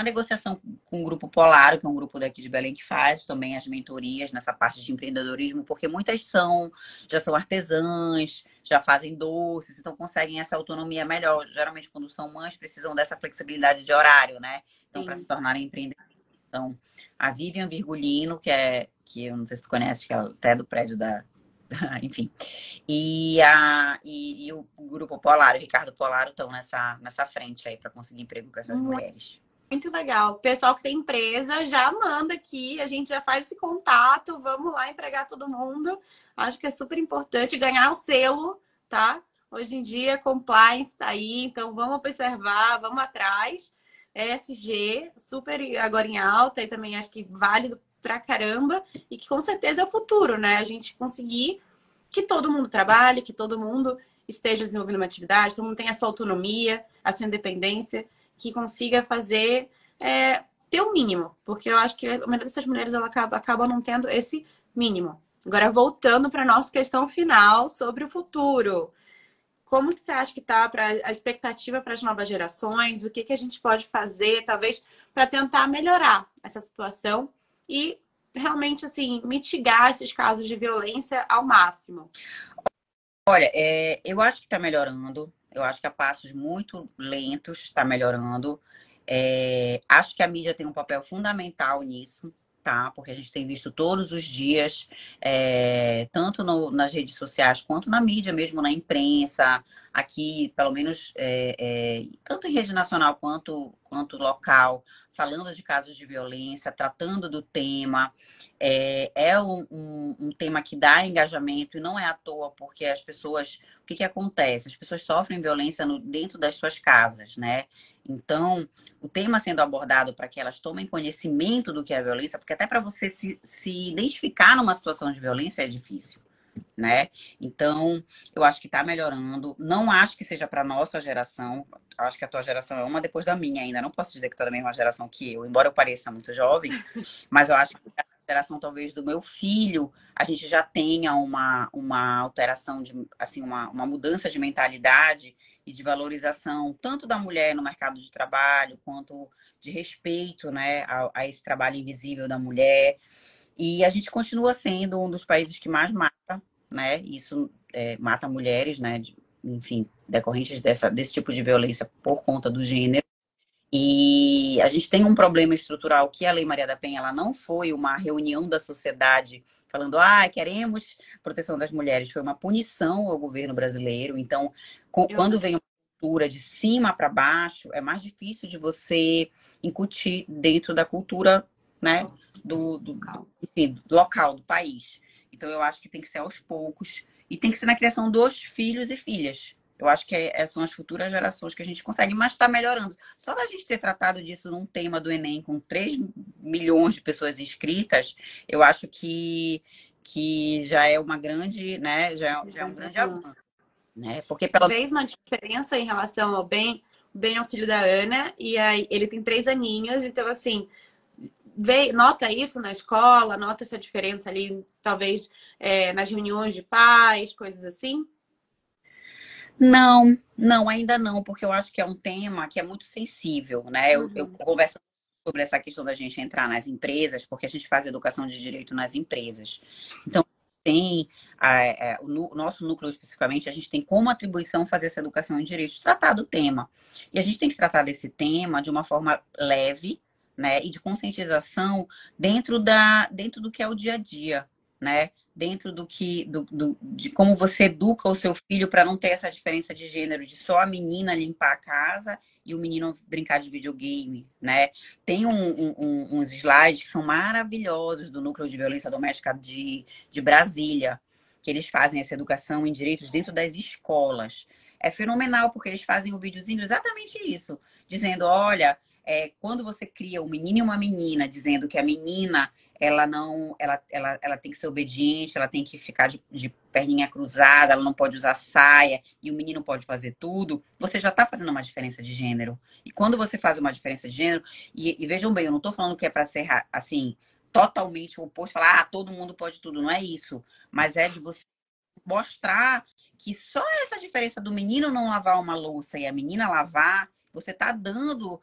negociação com o Grupo Polaro, que é um grupo daqui de Belém que faz também as mentorias nessa parte de empreendedorismo, porque muitas já são artesãs, já fazem doces, então conseguem essa autonomia melhor. Geralmente, quando são mães, precisam dessa flexibilidade de horário, né? Então, para se Sim. tornarem empreendedores. Então, a Vivian Virgulino, que eu não sei se tu conhece, que é até do prédio enfim. E o Grupo Polaro, o Ricardo Polaro, estão nessa frente aí para conseguir emprego para essas mulheres. Muito legal. O pessoal que tem empresa já manda aqui, a gente já faz esse contato, vamos lá empregar todo mundo. Acho que é super importante ganhar o selo, tá? Hoje em dia, compliance tá aí, então vamos observar, vamos atrás. ESG, super agora em alta e também acho que válido pra caramba e que com certeza é o futuro, né? A gente conseguir que todo mundo trabalhe, que todo mundo esteja desenvolvendo uma atividade, todo mundo tenha a sua autonomia, a sua independência, que consiga fazer ter o mínimo, porque eu acho que a maioria dessas mulheres ela acaba não tendo esse mínimo. Agora, voltando para a nossa questão final sobre o futuro. Como que você acha que está a expectativa para as novas gerações? O que, que a gente pode fazer, talvez, para tentar melhorar essa situação e realmente, assim, mitigar esses casos de violência ao máximo? Olha, eu acho que está melhorando. Eu acho que a passos muito lentos está melhorando. Acho que a mídia tem um papel fundamental nisso, tá? Porque a gente tem visto todos os dias, tanto nas redes sociais quanto na mídia mesmo, na imprensa, aqui, pelo menos, tanto em rede nacional quanto local, falando de casos de violência, tratando do tema. É um tema que dá engajamento e não é à toa, porque as pessoas. O que acontece? As pessoas sofrem violência dentro das suas casas, né? Então, o tema sendo abordado para que elas tomem conhecimento do que é violência, porque até para você se identificar numa situação de violência é difícil, né? Então, eu acho que está melhorando. Não acho que seja para nossa geração. Acho que a tua geração é uma depois da minha ainda. Não posso dizer que tu é da mesma geração que eu, embora eu pareça muito jovem, mas eu acho que a geração talvez do meu filho, a gente já tenha uma alteração assim, uma mudança de mentalidade e de valorização, tanto da mulher no mercado de trabalho, quanto de respeito, né, a esse trabalho invisível da mulher. E a gente continua sendo um dos países que mais mata, né? Isso mata mulheres, né? Enfim, decorrentes desse tipo de violência por conta do gênero. E a gente tem um problema estrutural que a Lei Maria da Penha ela não foi uma reunião da sociedade falando, queremos proteção das mulheres. Foi uma punição ao governo brasileiro. Então, quando vem uma cultura de cima para baixo, é mais difícil de você incutir dentro da cultura, né, enfim, do local, do país. Então, eu acho que tem que ser aos poucos e tem que ser na criação dos filhos e filhas. Eu acho que são as futuras gerações que a gente consegue, mas está melhorando. Só da gente ter tratado disso num tema do Enem com 3 milhões de pessoas inscritas, eu acho que já é uma grande, né? Já é um grande avanço, né? Porque Fez uma diferença em relação ao Ben. O Ben é o filho da Ana e aí ele tem 3 aninhos, então assim, nota isso na escola, nota essa diferença ali, talvez nas reuniões de pais, coisas assim? Não, ainda não, porque eu acho que é um tema que é muito sensível, né? Eu converso sobre essa questão da gente entrar nas empresas, porque a gente faz educação de direito nas empresas. Então, tem o nosso núcleo especificamente, a gente tem como atribuição fazer essa educação em direito, tratar do tema. E a gente tem que tratar desse tema de uma forma leve, né? E de conscientização dentro do que é o dia a dia, né? Dentro de como você educa o seu filho para não ter essa diferença de gênero, de só a menina limpar a casa e o menino brincar de videogame, né? Tem uns slides que são maravilhosos do Núcleo de Violência Doméstica de Brasília, que eles fazem essa educação em direitos dentro das escolas. É fenomenal, porque eles fazem um videozinho exatamente isso, dizendo, olha, quando você cria um menino e uma menina, dizendo que a menina ela tem que ser obediente, ela tem que ficar de perninha cruzada, ela não pode usar saia e o menino pode fazer tudo, você já está fazendo uma diferença de gênero. E quando você faz uma diferença de gênero, e vejam bem, eu não estou falando que é para ser assim totalmente o oposto, falar, todo mundo pode tudo. Não é isso. Mas é de você mostrar que só essa diferença do menino não lavar uma louça e a menina lavar, você tá dando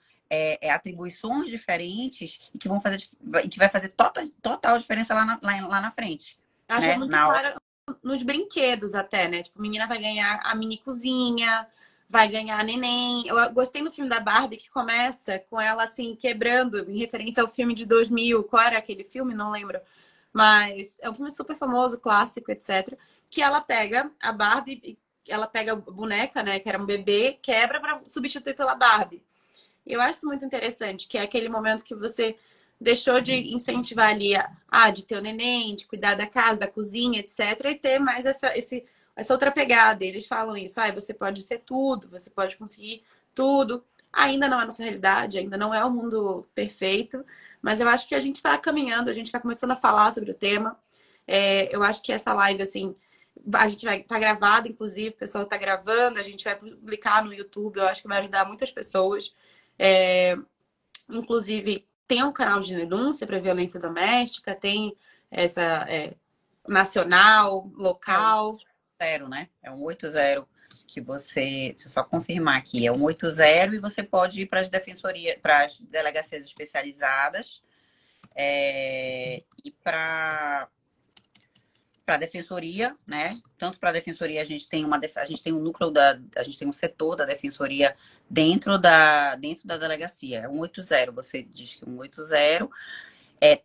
atribuições diferentes e que vão fazer, e que vai fazer total diferença lá na frente. Acho Né? muito Na hora. claro nos brinquedos até, né? Tipo, a menina vai ganhar a mini cozinha, vai ganhar a neném. Eu gostei no filme da Barbie que começa com ela assim quebrando, em referência ao filme de 2000. Qual era aquele filme? Não lembro. Mas é um filme super famoso, clássico, etc. Que ela pega a Barbie, ela pega a boneca, né? Que era um bebê, quebra para substituir pela Barbie. Eu acho isso muito interessante, que é aquele momento que você deixou de incentivar ali de ter o neném, de cuidar da casa, da cozinha, etc. E ter mais essa outra pegada. Eles falam isso, você pode ser tudo, você pode conseguir tudo. Ainda não é a nossa realidade, ainda não é o mundo perfeito, mas eu acho que a gente está caminhando, a gente está começando a falar sobre o tema. Eu acho que essa live, assim, a gente vai estar gravada, inclusive, o pessoal está gravando, a gente vai publicar no YouTube, eu acho que vai ajudar muitas pessoas. Inclusive, tem um canal de denúncia para violência doméstica, tem essa nacional, local. 0, né? É um 80 que você, deixa eu só confirmar aqui, é um 80 e você pode ir para as defensorias, para as delegacias especializadas e para a defensoria, né? Tanto para a defensoria a gente tem um núcleo a gente tem um setor da defensoria dentro da delegacia. É um 80, você diz que é um 80.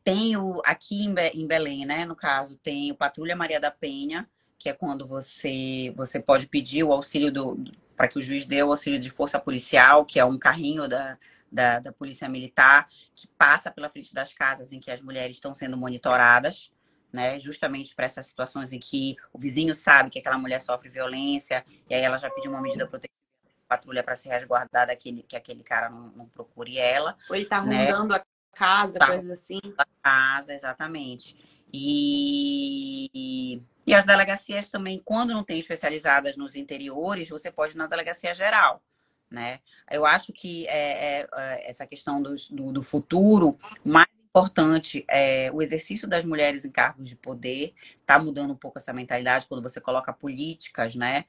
Tem aqui em Belém, né? No caso, tem o Patrulha Maria da Penha, que é quando você pode pedir o auxílio para que o juiz dê o auxílio de força policial, que é um carrinho da Polícia Militar, que passa pela frente das casas em que as mulheres estão sendo monitoradas, né? Justamente para essas situações em que o vizinho sabe que aquela mulher sofre violência, e aí ela já pediu uma medida protetiva à patrulha para se resguardar que aquele cara não procure ela. Ou ele tá Né? rondando a casa, coisas assim. Da casa, exatamente. E as delegacias também, quando não tem especializadas nos interiores, você pode ir na delegacia geral, né? Eu acho que essa questão do futuro, mais importante é o exercício das mulheres em cargos de poder, tá mudando um pouco essa mentalidade quando você coloca políticas, né?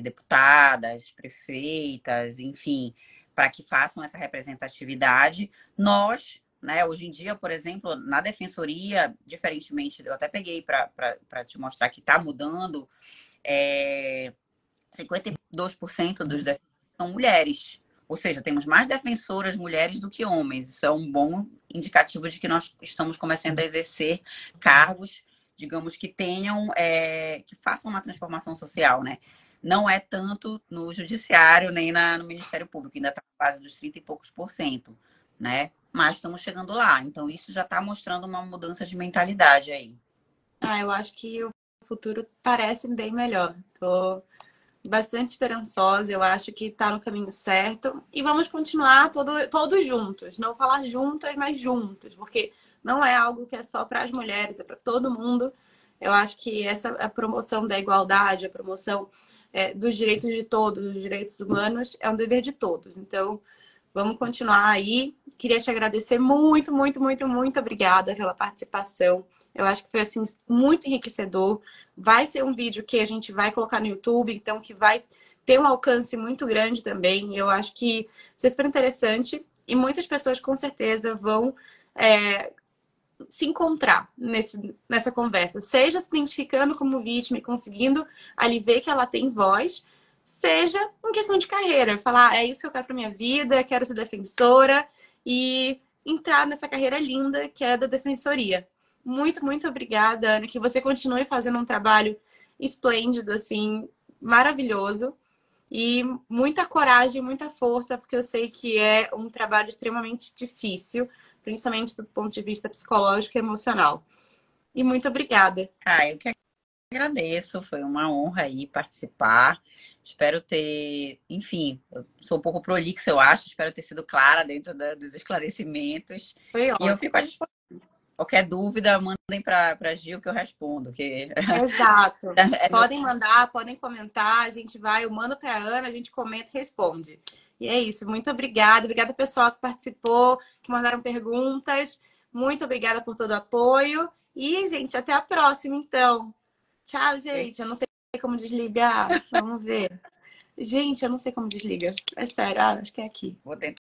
Deputadas, prefeitas, enfim, para que façam essa representatividade. Nós, né, hoje em dia, por exemplo, na defensoria, diferentemente, eu até peguei para te mostrar que está mudando, 52% dos defensores são mulheres. Ou seja, temos mais defensoras mulheres do que homens. Isso é um bom indicativo de que nós estamos começando a exercer cargos, digamos, que tenham, que façam uma transformação social, né? Não é tanto no judiciário nem no Ministério Público, ainda está na base dos 30 e poucos por cento, né? Mas estamos chegando lá. Então, isso já está mostrando uma mudança de mentalidade aí. Eu acho que o futuro parece bem melhor. Tô bastante esperançosa, eu acho que está no caminho certo. E vamos continuar todos juntos. Não falar juntas, mas juntos, porque não é algo que é só para as mulheres, é para todo mundo. Eu acho que a promoção da igualdade, a promoção dos direitos de todos, dos direitos humanos, é um dever de todos. Então, vamos continuar aí. Queria te agradecer muito, muito, muito, muito obrigada pela participação. Eu acho que foi assim muito enriquecedor. Vai ser um vídeo que a gente vai colocar no YouTube, então que vai ter um alcance muito grande também. Eu acho que isso é super interessante e muitas pessoas com certeza vão se encontrar nessa conversa, seja se identificando como vítima e conseguindo ali ver que ela tem voz, seja em questão de carreira, falar é isso que eu quero para minha vida, quero ser defensora e entrar nessa carreira linda que é da defensoria. Muito, muito obrigada, Ana, que você continue fazendo um trabalho esplêndido, assim, maravilhoso. E muita coragem, muita força, porque eu sei que é um trabalho extremamente difícil, principalmente do ponto de vista psicológico e emocional. E muito obrigada. Eu que agradeço, foi uma honra aí participar. Espero ter, enfim, eu sou um pouco prolixa, eu acho, espero ter sido clara dentro dos esclarecimentos. Foi ótimo. E eu fico à disposição. Qualquer dúvida, mandem para Gil que eu respondo. Exato. Podem mandar, podem comentar, a gente vai, eu mando para a Ana, a gente comenta e responde. E é isso, muito obrigada. Obrigada, pessoal, que participou, que mandaram perguntas. Muito obrigada por todo o apoio. E, gente, até a próxima, então. Tchau, gente. Eu não sei como desligar. Vamos ver. Gente, eu não sei como desliga. É sério, acho que é aqui. Vou tentar.